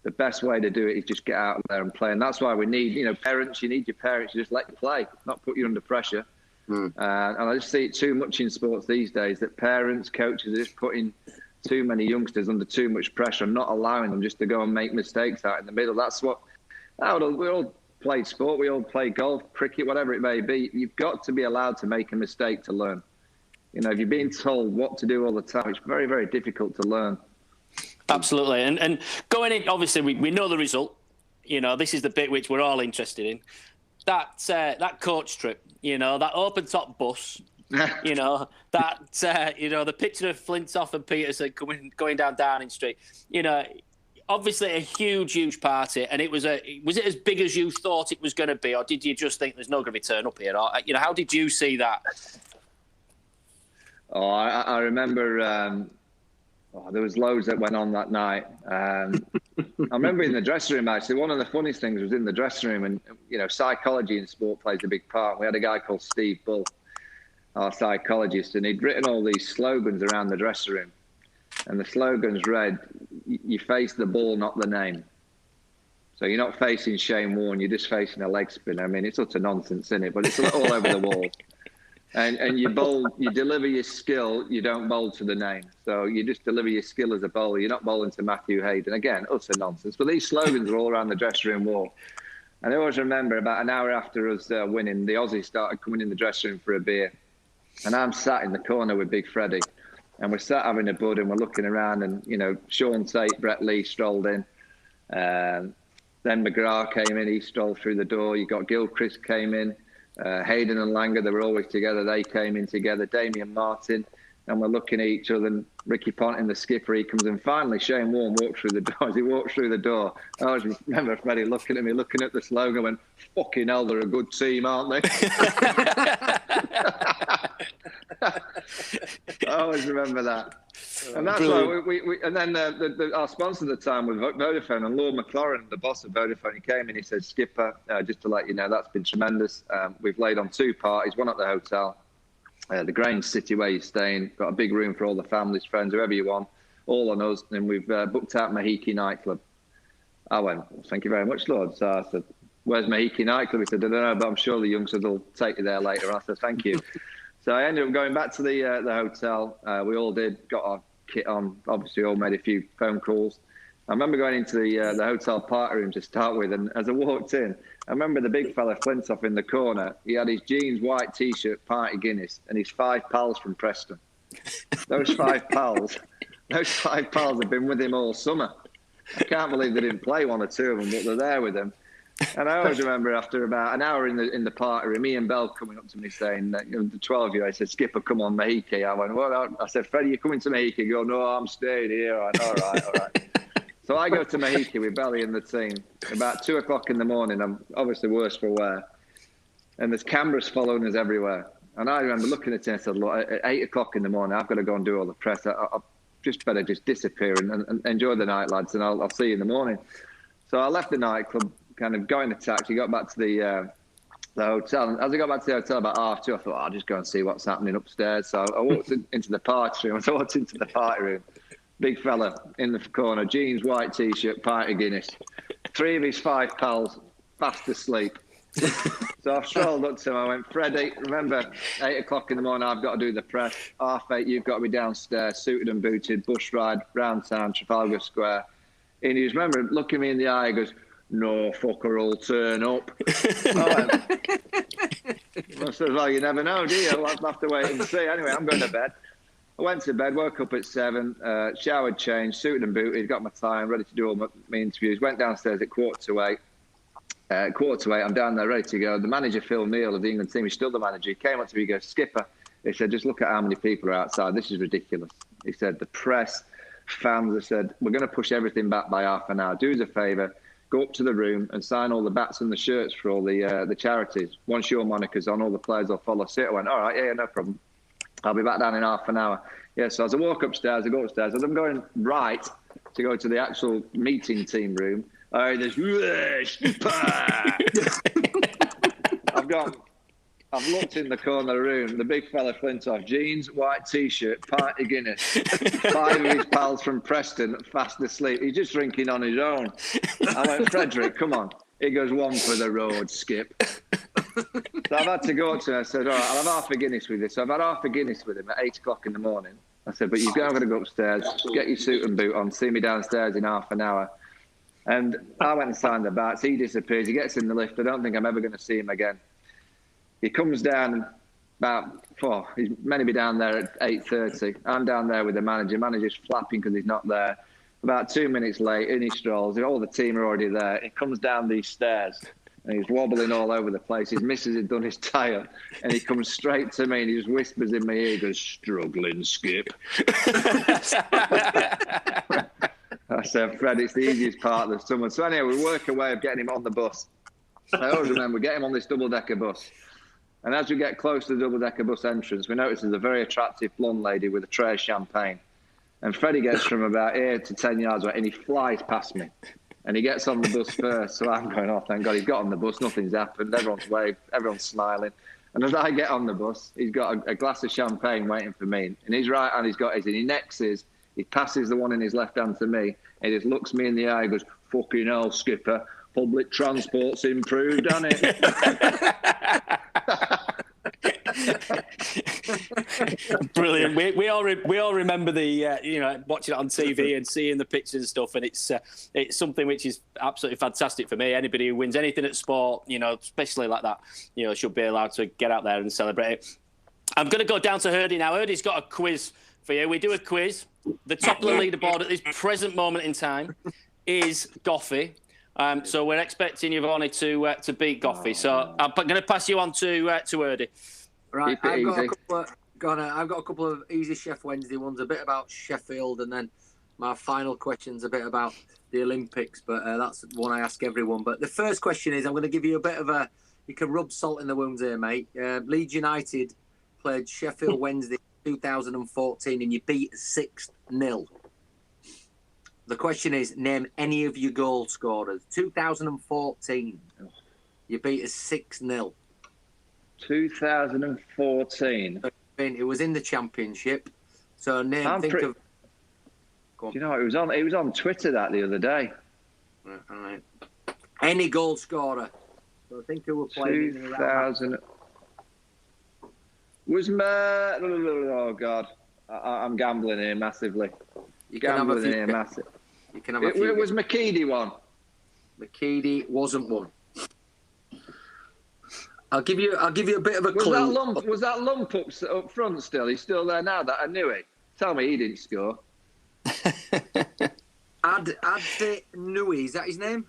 the best way to do it is just get out there and play. And that's why we need, you know, parents. You need your parents to just let you play, not put you under pressure. And I just see it too much in sports these days, that parents, coaches are just putting too many youngsters under too much pressure and not allowing them just to go and make mistakes out in the middle. That's what we all play sport. We all play golf, cricket, whatever it may be. You've got to be allowed to make a mistake to learn. You know, if you're being told what to do all the time, it's very, very difficult to learn. Absolutely. And going in, obviously, we know the result. You know, this is the bit which we're all interested in. That coach trip, you know, that open top bus, you know, you know, the picture of Flintoff and Peterson going down Downing Street, you know, obviously a huge party. And was it as big as you thought it was going to be, or did you just think there's no going to be turn up here? Or, you know, how did you see that? Oh, I remember there was loads that went on that night. I remember in the dressing room, actually, one of the funniest things was in the dressing room, and, you know, psychology in sport plays a big part. We had a guy called Steve Bull, our psychologist, and he'd written all these slogans around the dressing room. And the slogans read, you face the ball, not the name. So you're not facing Shane Warne, you're just facing a leg spinner. I mean, it's utter nonsense, isn't it? But it's all over the wall. And you bowl, you deliver your skill, you don't bowl to the name. So you just deliver your skill as a bowler. You're not bowling to Matthew Hayden. Again, utter nonsense. But these slogans are all around the dressing room wall. And I always remember about an hour after us winning, the Aussies started coming in the dressing room for a beer. And I'm sat in the corner with Big Freddie. And we're sat having a bud and we're looking around, and, you know, Sean Tate, Brett Lee strolled in. Then McGrath came in, he strolled through the door. You got Gilchrist came in. Hayden and Langer, they were always together. They came in together. Damien Martin, and we're looking at each other. And Ricky Ponting, the skipper, he comes in. Finally, Shane Warne walked through the door. As he walked through the door, I always remember Freddie looking at me, looking at the slogan, went, "Fucking hell, they're a good team, aren't they?" I always remember that. And that's why we and then our sponsor at the time was Vodafone, and Lord McLaurin, the boss of Vodafone, he came in, he said, "Skipper, just to let you know, that's been tremendous. We've laid on 2 parties, one at the hotel, the Grange City where you're staying, got a big room for all the families, friends, whoever you want, all on us, and we've booked out Mahiki nightclub." I went, "Well, thank you very much, Lord." So I said, "Where's Mahiki nightclub?" He said, "I don't know, but I'm sure the youngsters will take you there later." I said, "Thank you." So I ended up going back to the hotel. We all did, got our kit on, obviously all made a few phone calls. I remember going into the hotel party room to start with, and as I walked in, I remember the big fella Flintoff in the corner. He had his jeans, white T-shirt, Party Guinness, and his 5 pals from Preston. Those 5 pals have been with him all summer. I can't believe they didn't play 1 or 2 of them, but they're there with him. And I always remember after about an hour in the party room, me and Bell coming up to me saying, the 12-year-old, I said, "Skipper, come on, Mahiki." I went, "What?" I said, "Freddie, you coming to Mahiki?" He goes, "No, I'm staying here." I went, all right. So I go to Mahiki with Belly and the team. About 2 o'clock in the morning, I'm obviously worse for wear. And there's cameras following us everywhere. And I remember looking at him and said, "Look, at 8 o'clock in the morning, I've got to go and do all the press. I just better just disappear and enjoy the night, lads, and I'll see you in the morning." So I left the nightclub, kind of got in a taxi, got back to the hotel. And as I got back to the hotel about 2:30, I thought, I'll just go and see what's happening upstairs. So I walked into the party room. As I walked into the party room, big fella in the corner, jeans, white T-shirt, pint of Guinness. 3 of his 5 pals fast asleep. So I strolled up to him. I went, "Freddie, remember, 8 o'clock in the morning, I've got to do the press. 8:30, you've got to be downstairs, suited and booted, bus ride, round town, Trafalgar Square." And he was, remember, looking me in the eye, he goes, "No fucker will turn up." I said, "Well, you never know, do you? We'll have to wait and see." Anyway, I'm going to bed. I went to bed, woke up at 7, showered, changed, suited and booted, got my time, ready to do all my interviews. Went downstairs at 7:45. 7:45, I'm down there ready to go. The manager, Phil Neal of the England team, he's still the manager. He came up to me, he goes, "Skipper," he said, "just look at how many people are outside. This is ridiculous." He said, "The press, fans," I said, "we're going to push everything back by half an hour. Do us a favour, go up to the room and sign all the bats and the shirts for all the charities. Once your moniker's on, all the players will follow suit." I went, "All right, yeah, no problem. I'll be back down in half an hour." Yeah, so as I walk upstairs, I go upstairs. As I'm going right to go to the actual meeting team room, there's I've looked in the corner of the room. The big fella, Flintoff, jeans, white T-shirt, pint of Guinness. 5 of his pals from Preston, fast asleep. He's just drinking on his own. I went, "Frederick, come on." He goes, "One for the road, Skip." So I've had to go to him. I said, "All right, I'll have half a Guinness with you." So I've had half a Guinness with him at 8 o'clock in the morning. I said, "But you're going to go upstairs, get your suit and boot on, see me downstairs in half an hour." And I went and signed the bats. He disappears. He gets in the lift. I don't think I'm ever going to see him again. He comes down about 4. He's meant to be down there at 8:30. I'm down there with the manager. Manager's flapping because he's not there. About 2 minutes late, in he strolls. All the team are already there. He comes down these stairs and he's wobbling all over the place. His missus had done his tyre and he comes straight to me and he just whispers in my ear, he goes, "Struggling, Skip." I said, "Fred, it's the easiest part of the summer." So anyway, we work a way of getting him on the bus. I always remember, we get him on this double-decker bus. And as we get close to the double-decker bus entrance, we notice there's a very attractive blonde lady with a tray of champagne. And Freddie gets from about here to 10 yards away, and he flies past me. And he gets on the bus first. So I'm going, "Oh, thank God, he's got on the bus. Nothing's happened. Everyone's waved. Everyone's smiling." And as I get on the bus, he's got a glass of champagne waiting for me. In his right hand, he's got his, and he necks his. He passes the one in his left hand to me, and he just looks me in the eye and goes, "Fucking hell, Skipper. Public transport's improved, hasn't it?" Brilliant. We all remember the watching it on TV and seeing the pictures and stuff, and it's something which is absolutely fantastic for me. Anybody who wins anything at sport, especially like that, should be allowed to get out there and celebrate it. I'm going to go down to Hurdy now. Hurdy's got a quiz for you. We do a quiz. The top of the leaderboard at this present moment in time is Goffey. So we're expecting you, Vaughan, to beat Goffey. So I'm going to pass you on to Hurdy. Right, I've got a couple of easy Chef Wednesday ones, a bit about Sheffield, and then my final question's a bit about the Olympics, but that's one I ask everyone. But the first question is, I'm going to give you a bit of you can rub salt in the wounds here, mate. Leeds United played Sheffield Wednesday 2014 and you beat 6-0. The question is, name any of your goal scorers. 2014, you beat us 6-0. 2014. It was in the Championship. So name. Go on. Do you know, it was on Twitter the other day. All right. Any goal scorer. So think who were playing 2000. Was oh God, I'm gambling here massively. You can have a few. It was McKeady one. McKeady wasn't one. I'll give you a bit of a clue. Was that lump up front still? He's still there now. That I knew it. Tell me he didn't score. Ad Nui, is that his name?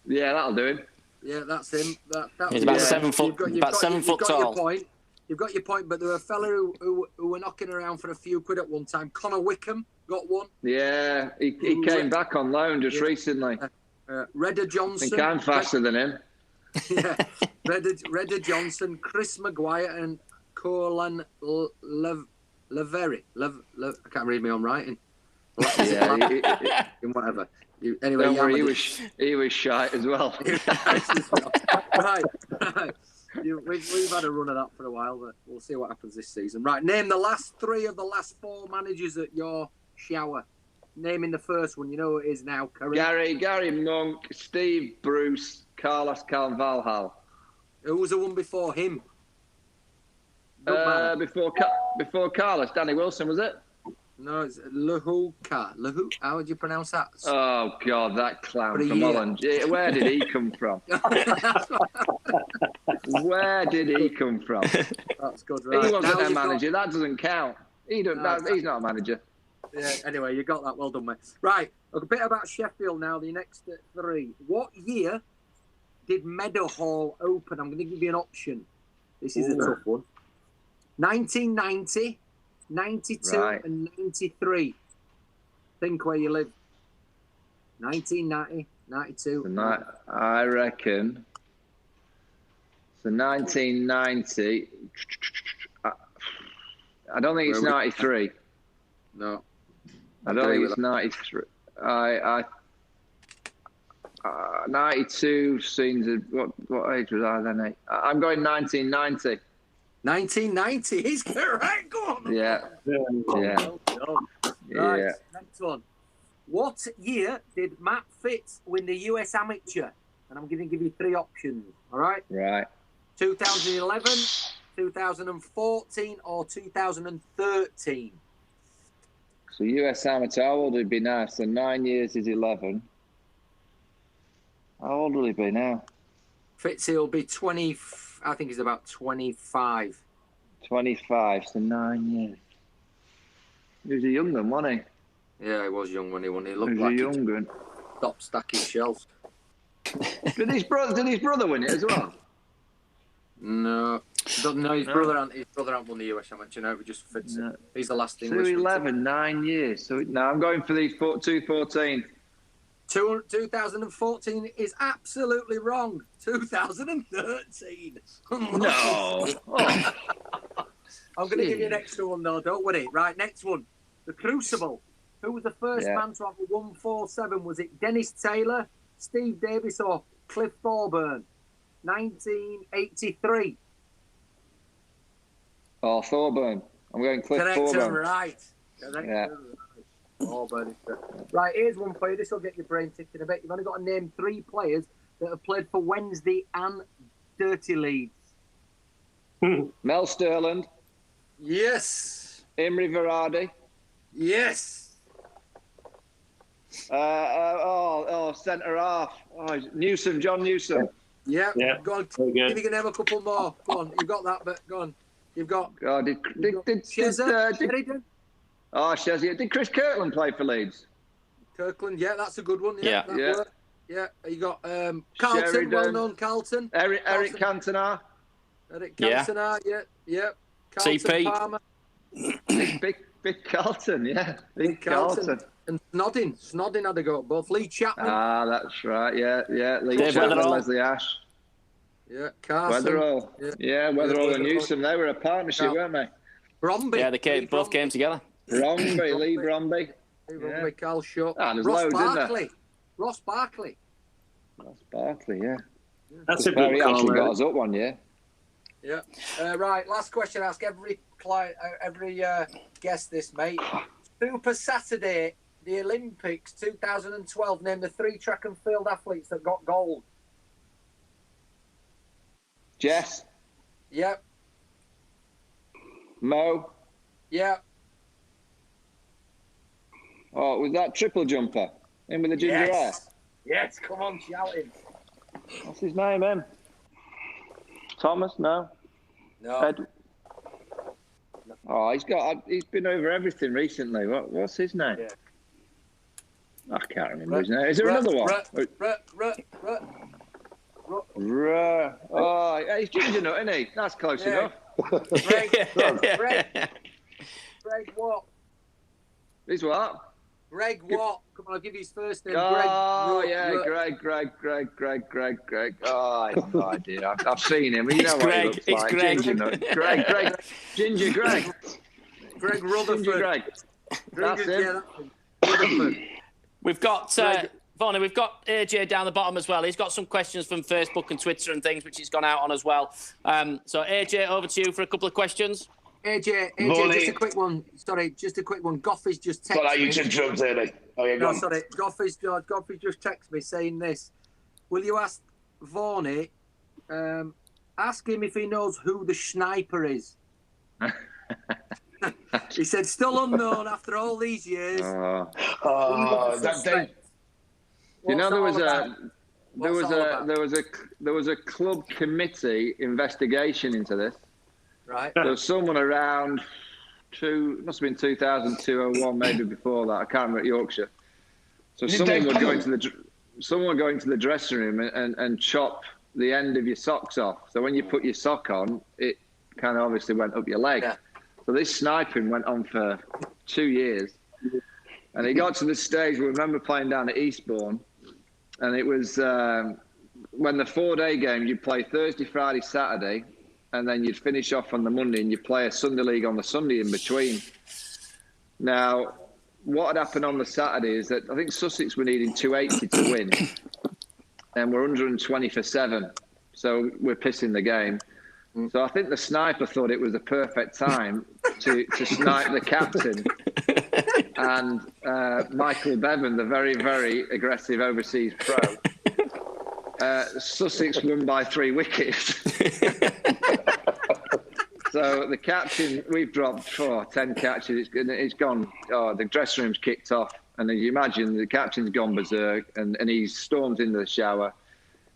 Yeah, that'll do him. Yeah, that's him. He's about 7 foot. About 7 foot tall. You've got your point, but there were a fella who were knocking around for a few quid at one time. Connor Wickham got one. Yeah, he came back on loan just recently. Redder Johnson. I think I'm faster than him. Yeah, Redder Johnson, Chris Maguire, and Corlan Levery. I can't read my own writing. Yeah, whatever. Anyway, don't worry, he was shite as well. Right. We've had a run of that for a while, but we'll see what happens this season. Right, name the last 3 of the last 4 managers at your shower. Naming the first one, you know who it is now. Karim. Gary Monk, Steve Bruce, Carlos Carvalhal. Who was the one before him? Before Carlos, Danny Wilson, was it? No, it's Lahuka. How would you pronounce that? Oh, God, that clown from Holland. Where did he come from? Where did he come from? That's good, right? He wasn't a manager. That doesn't count. He's not a manager. Yeah, anyway, you got that. Well done, mate. Right, a bit about Sheffield now, the next 3. What year did Meadowhall open? I'm going to give you an option. This is a tough one. 1990, 92 and 93. Think where you live. 1990, 92. I reckon. So 1990. I don't think it's 93. No. I don't think it's 93. 92 seems. What age was I then? I'm going 1990. 1990 is correct. Go on. Yeah. Well done. Right, next one. What year did Matt Fitz win the US Amateur? And I'm going to give you 3 options. All right? Right. 2011, 2014, or 2013. So US Amateur, how old would he be now? So 9 years is 11. How old will he be now? Fitzy will be 20, I think he's about 25. 25, so 9 years. He was a young one, wasn't he? Yeah, he was young when he won. He looked He was like a young one. Stop stacking shells. Did his brother win it as well? No. His brother hasn't won the US Amateur. No, we just Fitz. No. He's the last English. 211, 9 years. So now I'm going for the 214. 2014 is absolutely wrong. 2013. No. Oh. I'm going to give you an extra one, though. Don't worry. Right, next one. The Crucible. Who was the first man to have a 147? Was it Dennis Taylor, Steve Davis, or Cliff Thorburn? 1983. Oh, Thorburn. I'm going Cliff Thorburn. Correct, right. Yeah. Thorburn. Right, here's one for you. This will get your brain ticking a bit. You've only got to name 3 players that have played for Wednesday and Dirty Leeds. Mel Sterland. Yes. Imre Varadi. Yes. Centre half. Oh, Newsom, John Newsom. Yeah. Go on. If you can have a couple more. Go on. You've got that, but go on. You've got. Oh, Sheridan? Oh, Shezzy. Did Chris Kirkland play for Leeds? Kirkland, yeah, that's a good one. Yeah. Yeah. You got Carlton, Sheridan. well-known Carlton. Eric Cantona. Eric Cantona, yeah. Carlton, CP. Palmer. Big Carlton, yeah. Big Carlton. And Snodding had a go at both. Lee Chapman. Ah, that's right, yeah. Lee Dave Chapman, Weatherall. Leslie Ash. Yeah, Carson. Weatherall. Yeah, Weatherall and Newsom, they were a partnership, weren't they? Bromby. Yeah, they both came together. Lee Bromby. Carl Shutt. There's Ross loads, Barkley. isn't Ross Barkley. Yeah. That's a good He call. actually got us up one year. Yeah. Right, last question. I ask every client, every guest this, mate. Super Saturday, the Olympics 2012. Name the 3 track and field athletes that got gold. Jess. Yep. Mo. Yep. Oh, was that triple jumper? In with the ginger hair? Yes, come on, shout him. What's his name, him? Thomas? No. Ed. Oh, he's been over everything recently. What's his name? Yeah. I can't remember his name. Is there another one? Oh, he's ginger nut, isn't he? That's close enough. Greg what? He's what? Greg what? Come on, I'll give you his first name. Oh, Greg. Oh, I have no idea. I've seen him. You know what he looks like. Greg. Ginger nut. Greg. Ginger Greg. Greg Rutherford. Ginger Greg. That's him. Rutherford. We've got Vaughan, we've got AJ down the bottom as well. He's got some questions from Facebook and Twitter and things, which he's gone out on as well. So AJ, over to you for a couple of questions. AJ, just a quick one. Sorry, just a quick one. Goffy's just texted me. Sorry, you interrupt, Eddie. Oh, yeah, go on. Sorry. Goffy's just texted me saying this. Will you ask Vaughan, ask him if he knows who the sniper is? He said, still unknown after all these years. You know, there was a club committee investigation into this. Right. There was someone around must have been 2002 or 1, maybe before that. I can't remember, at Yorkshire. So someone would go into the dressing room and chop the end of your socks off. So when you put your sock on, it kind of obviously went up your leg. Yeah. So this sniping went on for 2 years. And it got to the stage, we remember playing down at Eastbourne, and it was when the 4-day game, you'd play Thursday, Friday, Saturday, and then you'd finish off on the Monday, and you'd play a Sunday league on the Sunday in between. Now, what had happened on the Saturday is that I think Sussex were needing 280 to win, and we're 120 for 7, so we're pissing the game. So I think the sniper thought it was a perfect time to snipe the captain. And Michael Bevan, the very, very aggressive overseas pro, Sussex won by 3 wickets. So the captain, we've dropped 10 catches. It's gone. Oh, the dressing room's kicked off. And as you imagine, the captain's gone berserk, and he's stormed into the shower,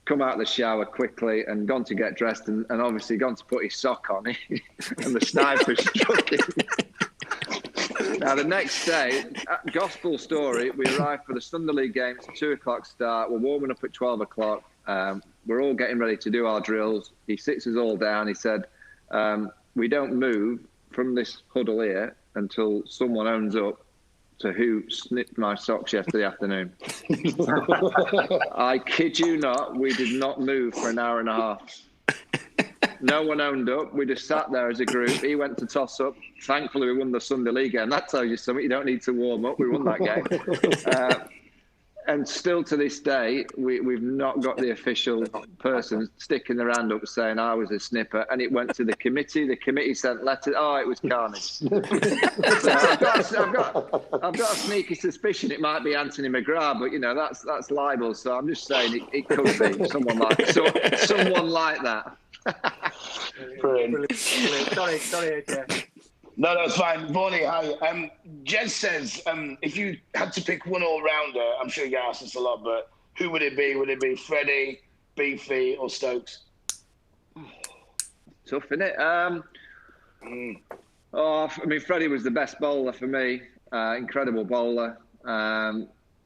come out of the shower quickly and gone to get dressed, and obviously gone to put his sock on. And the sniper struck him. Now, the next day, gospel story, we arrived for the Sunday League game. It's a 2 o'clock start. We're warming up at 12 o'clock. We're all getting ready to do our drills. He sits us all down. He said, we don't move from this huddle here until someone owns up to who snipped my socks yesterday afternoon. I kid you not, we did not move for an hour and a half. No one owned up. We just sat there as a group. He went to toss up. Thankfully, we won the Sunday League game. That tells you something. You don't need to warm up. We won that game. And still to this day, we've not got the official person sticking their hand up saying I was a snipper. And it went to the committee. The committee sent letters. Oh, it was carnage. So I've got a sneaky suspicion it might be Anthony McGrath, but, you know, that's libel. So I'm just saying it could be someone like that. Brilliant. Sorry, AJ. No, it's fine. Bonnie, hi. Jez says, if you had to pick one all-rounder, I'm sure you get asked this a lot, but who would it be? Would it be Freddie, Beefy, or Stokes? Tough, isn't it? I mean, Freddie was the best bowler for me. Incredible bowler.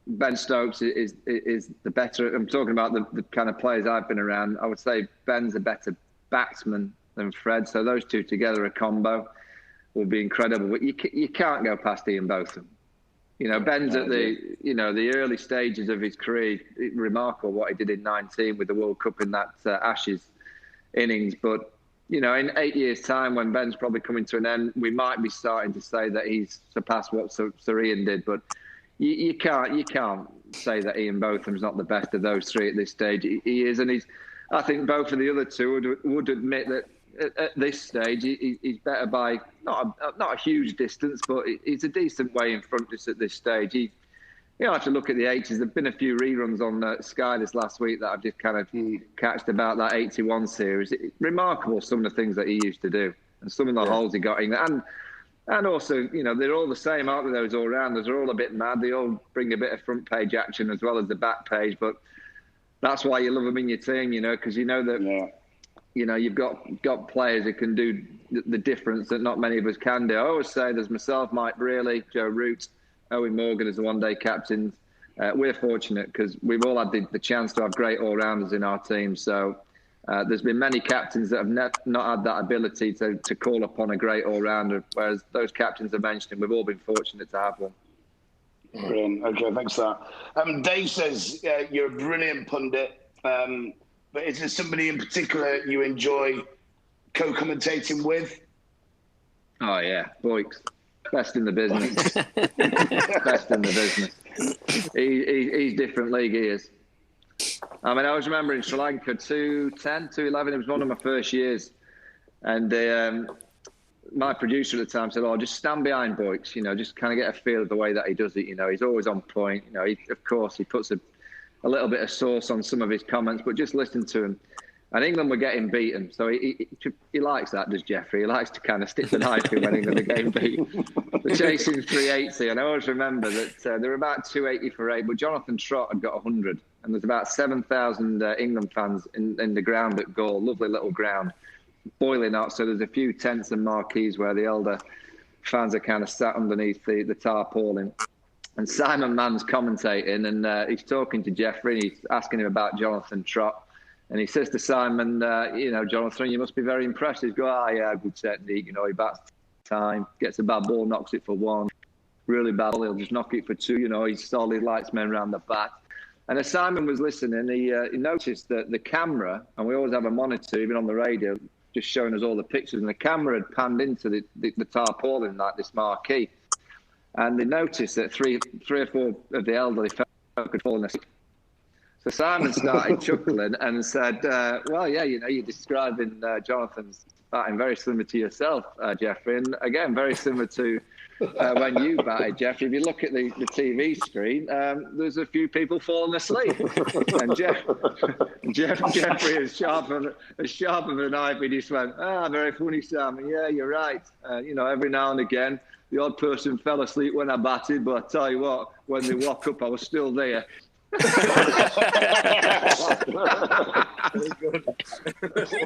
Ben Stokes is the better. I'm talking about the kind of players I've been around. I would say Ben's a better batsman than Fred. So those two together, a combo, will be incredible. But you can't go past Ian Botham. You know, Ben's at the early stages of his career. Remarkable what he did in 19 with the World Cup in that Ashes innings. But, you know, in 8 years' time, when Ben's probably coming to an end, we might be starting to say that he's surpassed what Sir Ian did. But you can't say that Ian Botham's not the best of those three at this stage. He is, and I think both of the other two would admit that at this stage he's better by not a huge distance, but he's a decent way in front just at this stage. You have to look at the 80s. There've been a few reruns on Sky this last week that I've just kind of catched about that 81 series. Remarkable some of the things that he used to do and some of the holes he got in. And also, you know, they're all the same, aren't they, those all-rounders? They're all a bit mad. They all bring a bit of front-page action as well as the back page. But that's why you love them in your team, you know, because you know that, you know, you've got players who can do the difference that not many of us can do. I always say there's myself, Mike Brearley, Joe Root, Owen Morgan as the one-day captains. We're fortunate because we've all had the chance to have great all-rounders in our team. So there's been many captains that have not had that ability to call upon a great all-rounder, whereas those captains I mentioned, we've all been fortunate to have one. Brilliant. Okay, thanks for that. Dave says you're a brilliant pundit, but is there somebody in particular you enjoy co-commentating with? Oh, yeah, Boyks. Best in the business. Best in the business. He's different league, he is. I mean, I always remember in Sri Lanka, 2010, 2011, it was one of my first years. And my producer at the time said, just stand behind Boyks, you know, just kind of get a feel of the way that he does it. You know, he's always on point. You know, of course, he puts a little bit of sauce on some of his comments, but just listen to him. And England were getting beaten. So he likes that, does Jeffrey? He likes to kind of stick the knife in when England are getting beat. They're chasing 380. And I always remember that there were about 280 for 8, but Jonathan Trott had got 100. And there's about 7,000 England fans in the ground at Gaul. Lovely little ground, boiling hot. So there's a few tents and marquees where the elder fans are kind of sat underneath the tarpaulin. And Simon Mann's commentating, and he's talking to Jeffrey, and he's asking him about Jonathan Trott. And he says to Simon, Jonathan, you must be very impressed. He's going, yeah, good technique. He bats time, gets a bad ball, knocks it for one. Really bad ball, he'll just knock it for two. He's solid, lights men around the bat. And as Simon was listening, he noticed that the camera, and we always have a monitor, even on the radio, just showing us all the pictures, and the camera had panned into the tarpaulin, like this marquee. And they noticed that three or four of the elderly folk had fallen asleep. So Simon started chuckling and said, well, yeah, you're describing Jonathan's batting very similar to yourself, Jeffrey, and again, very similar to when you batted, Jeffrey. If you look at the TV screen, there's a few people falling asleep. And Jeffrey, as sharp of an knife, he just went, very funny, Simon. Yeah, you're right. Every now and again, the odd person fell asleep when I batted, but I tell you what, when they woke up, I was still there.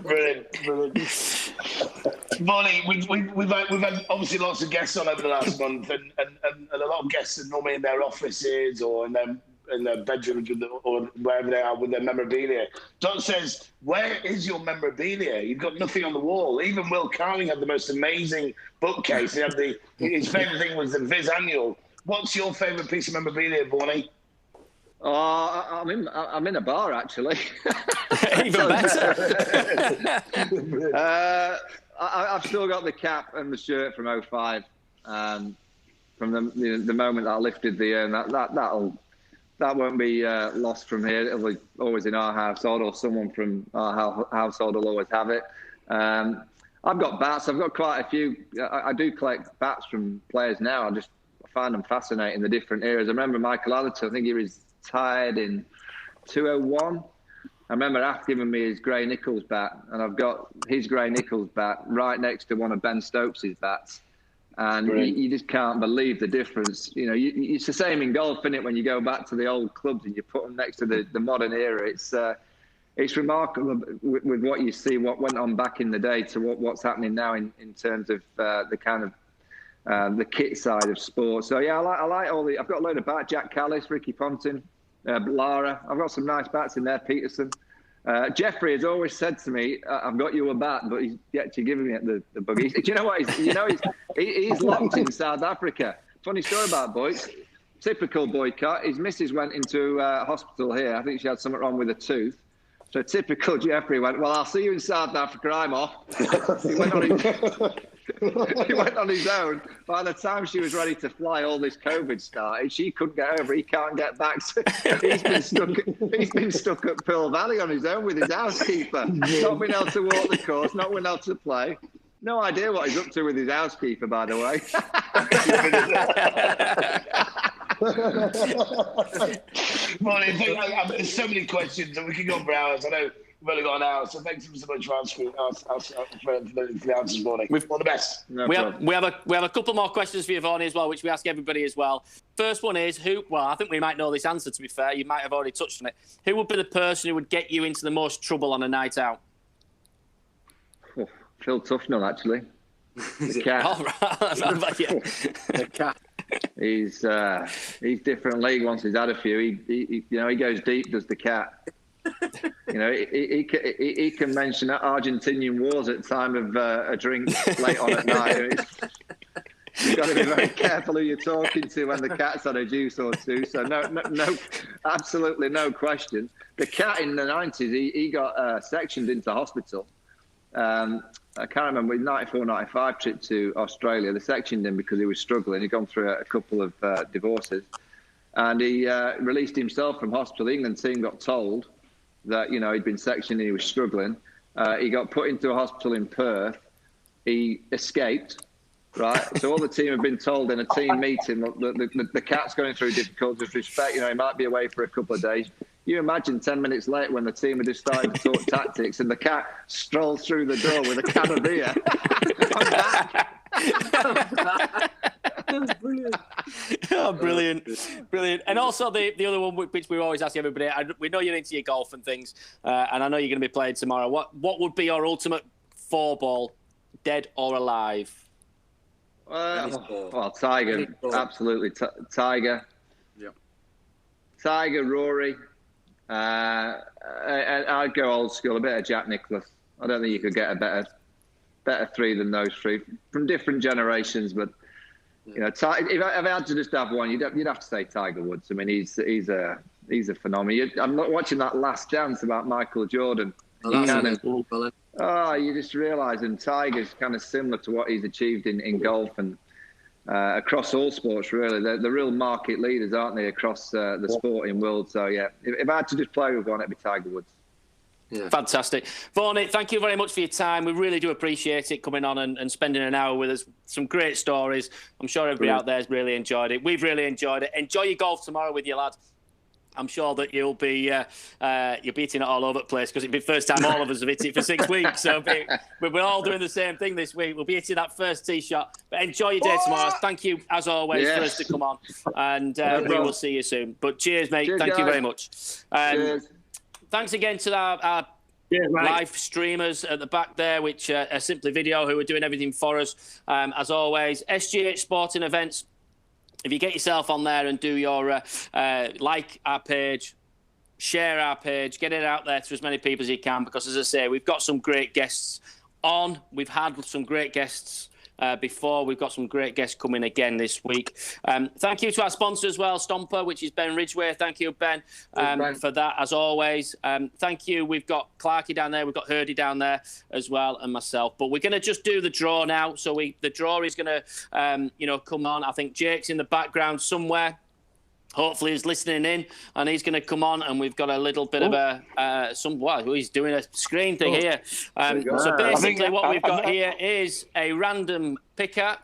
Brilliant. Bonnie, we've had obviously lots of guests on over the last month, and a lot of guests are normally in their offices or in their bedrooms or wherever they are with their memorabilia. Don says, where is your memorabilia? You've got nothing on the wall. Even Will Carling had the most amazing bookcase. He had his favourite thing was the Viz Annual. What's your favourite piece of memorabilia, Bonnie? Oh, I'm in a bar, actually. Even better. I've still got the cap and the shirt from 05. From the moment that I lifted the urn, that won't be lost from here. It'll be always in our household, or someone from our household will always have it. I've got bats. I've got quite a few. I do collect bats from players now. I find them fascinating, the different eras. I remember Michael Allerton, I think he was retired in 2001. I remember Aft giving me his Gray Nichols bat, and I've got his Gray Nichols bat right next to one of Ben Stokes' bats. And you just can't believe the difference. It's the same in golf, isn't it? When you go back to the old clubs and you put them next to the modern era, it's remarkable with what you see, what went on back in the day to what's happening now in terms of the kind of the kit side of sport. So yeah, I like all I've got a load of bats: Jack Callis, Ricky Ponting, Lara. I've got some nice bats in there. Peterson. Jeffrey has always said to me, "I've got you a bat," but he's yet to give me the buggy. Do you know what? He's locked in South Africa. Funny story about boys. Typical boycott. His missus went into hospital here. I think she had something wrong with a tooth. So typical Jeffrey went, "Well, I'll see you in South Africa. I'm off." He went on his own. By the time she was ready to fly, all this COVID started. She couldn't get over. He can't get back. So he's been stuck at Pearl Valley on his own with his housekeeper. Not been able to walk the course. Not been able to play. No idea what he's up to with his housekeeper, by the way. Bonnie, there's so many questions, and we can go on for hours. I know we've only got an hour, so thanks so much for answering for the answers, Bonnie. All the best. We have a couple more questions for you, Vaughan, as well, which we ask everybody as well. First one is I think we might know this answer, to be fair. You might have already touched on it. Who would be the person who would get you into the most trouble on a night out? Phil Tufnell, actually. The cat. Oh, right. The cat. He's different league once he's had a few. He goes deep, does the cat. He can mention Argentinian wars at the time of a drink late on at night. You've got to be very careful who you're talking to when the cat's had a juice or two. So no, absolutely no question. The cat in the 90s, he got sectioned into hospital. I can't remember, 94, 95 trip to Australia. They sectioned him because he was struggling. He'd gone through a couple of divorces. And he released himself from hospital. The England team got told that, he'd been sectioned and he was struggling. He got put into a hospital in Perth. He escaped, right? So all the team had been told in a team meeting that the cat's going through difficulties with respect. He might be away for a couple of days. You imagine 10 minutes later when the team had just started to talk tactics and the cat strolled through the door with a can of beer. That was brilliant. Oh, brilliant. And also the other one, which we always ask everybody, we know you're into your golf and things, and I know you're going to be playing tomorrow. What would be your ultimate 4-ball, dead or alive? Well, Tiger, absolutely. Tiger. Yep. Tiger, Rory. I'd go old school, a bit of Jack Nicklaus. I don't think you could get a better three than those three from different generations. But you know, if I had to just have one, you'd have to say Tiger Woods. I mean, he's a phenomenon. I'm not watching that Last Dance about Michael Jordan. You just realise, and Tiger's kind of similar to what he's achieved in golf and across all sports, really. They're the real market leaders, aren't they, across the sporting world? So, yeah, if I had to just play with one, it'd be Tiger Woods. Yeah. Fantastic. Vaughan, thank you very much for your time. We really do appreciate it, coming on and spending an hour with us. Some great stories. I'm sure everybody out there has really enjoyed it. We've really enjoyed it. Enjoy your golf tomorrow with your lads. I'm sure that you'll be hitting it all over the place, because it'll be the first time all of us have hit it for 6 weeks. So we're all doing the same thing this week. We'll be hitting that first tee shot. But enjoy your day tomorrow. Thank you, as always, for us to come on. And we will see you soon. But cheers, mate. Thank you very much. Thanks again to our live streamers at the back there, which are Simply Video, who are doing everything for us. As always, SGH Sporting Events. If you get yourself on there and do your like our page, share our page, get it out there to as many people as you can, because, as I say, we've got some great guests on. We've had some great guests before. We've got some great guests coming again this week. Thank you to our sponsor as well, Stomper, which is Ben Ridgway. Thank you, Ben, for that, as always. Thank you. We've got Clarkey down there. We've got Hurdy down there as well, and myself. But we're going to just do the draw now. So the draw is going to, come on. I think Jake's in the background somewhere. Hopefully he's listening in, and he's going to come on, and we've got a little bit of he's doing a screen thing here. So basically what we've got here is a random picker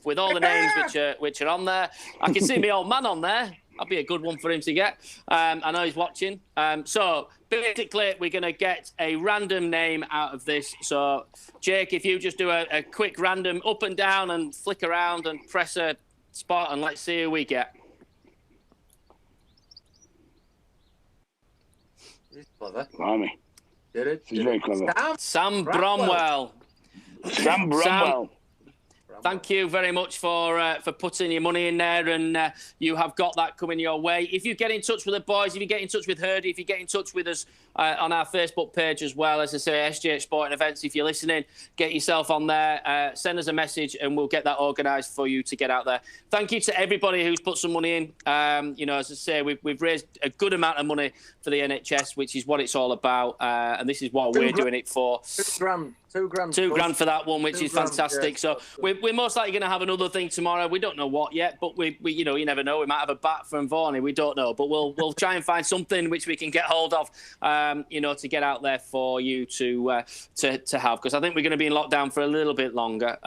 with all the names which are on there. I can see my old man on there. That'd be a good one for him to get. I know he's watching. So basically we're going to get a random name out of this. So Jake, if you just do a quick random up and down and flick around and press a spot, and let's see who we get. Clever. Blimey. Did it? He's very clever. Sam Bromwell. Sam Bromwell. Thank you very much for putting your money in there, and you have got that coming your way. If you get in touch with the boys, if you get in touch with Hurdy, if you get in touch with us on our Facebook page as well, as I say, SGH Sporting Events, if you're listening, get yourself on there, send us a message, and we'll get that organised for you to get out there. Thank you to everybody who's put some money in. As I say, we've raised a good amount of money for the NHS, which is what it's all about, and this is what we're doing it for. $2 grand. $2 grand for that one, which is fantastic. Yeah. So we're most likely going to have another thing tomorrow. We don't know what yet, but we you never know. We might have a bat from Vaughan. We don't know, but we'll try and find something which we can get hold of, to get out there for you to have, because I think we're going to be in lockdown for a little bit longer,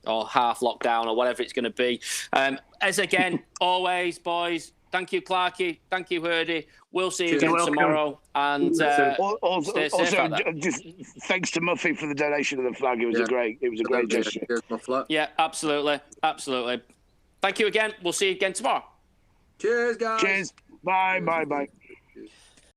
or half lockdown, or whatever it's going to be. As again, always, boys. Thank you, Clarkey. Thank you, Hurdy. We'll see you again tomorrow. And stay safe out there. Just thanks to Muffy for the donation of the flag. It was a great gesture. Yeah, absolutely. Thank you again. We'll see you again tomorrow. Cheers, guys. Cheers. Bye.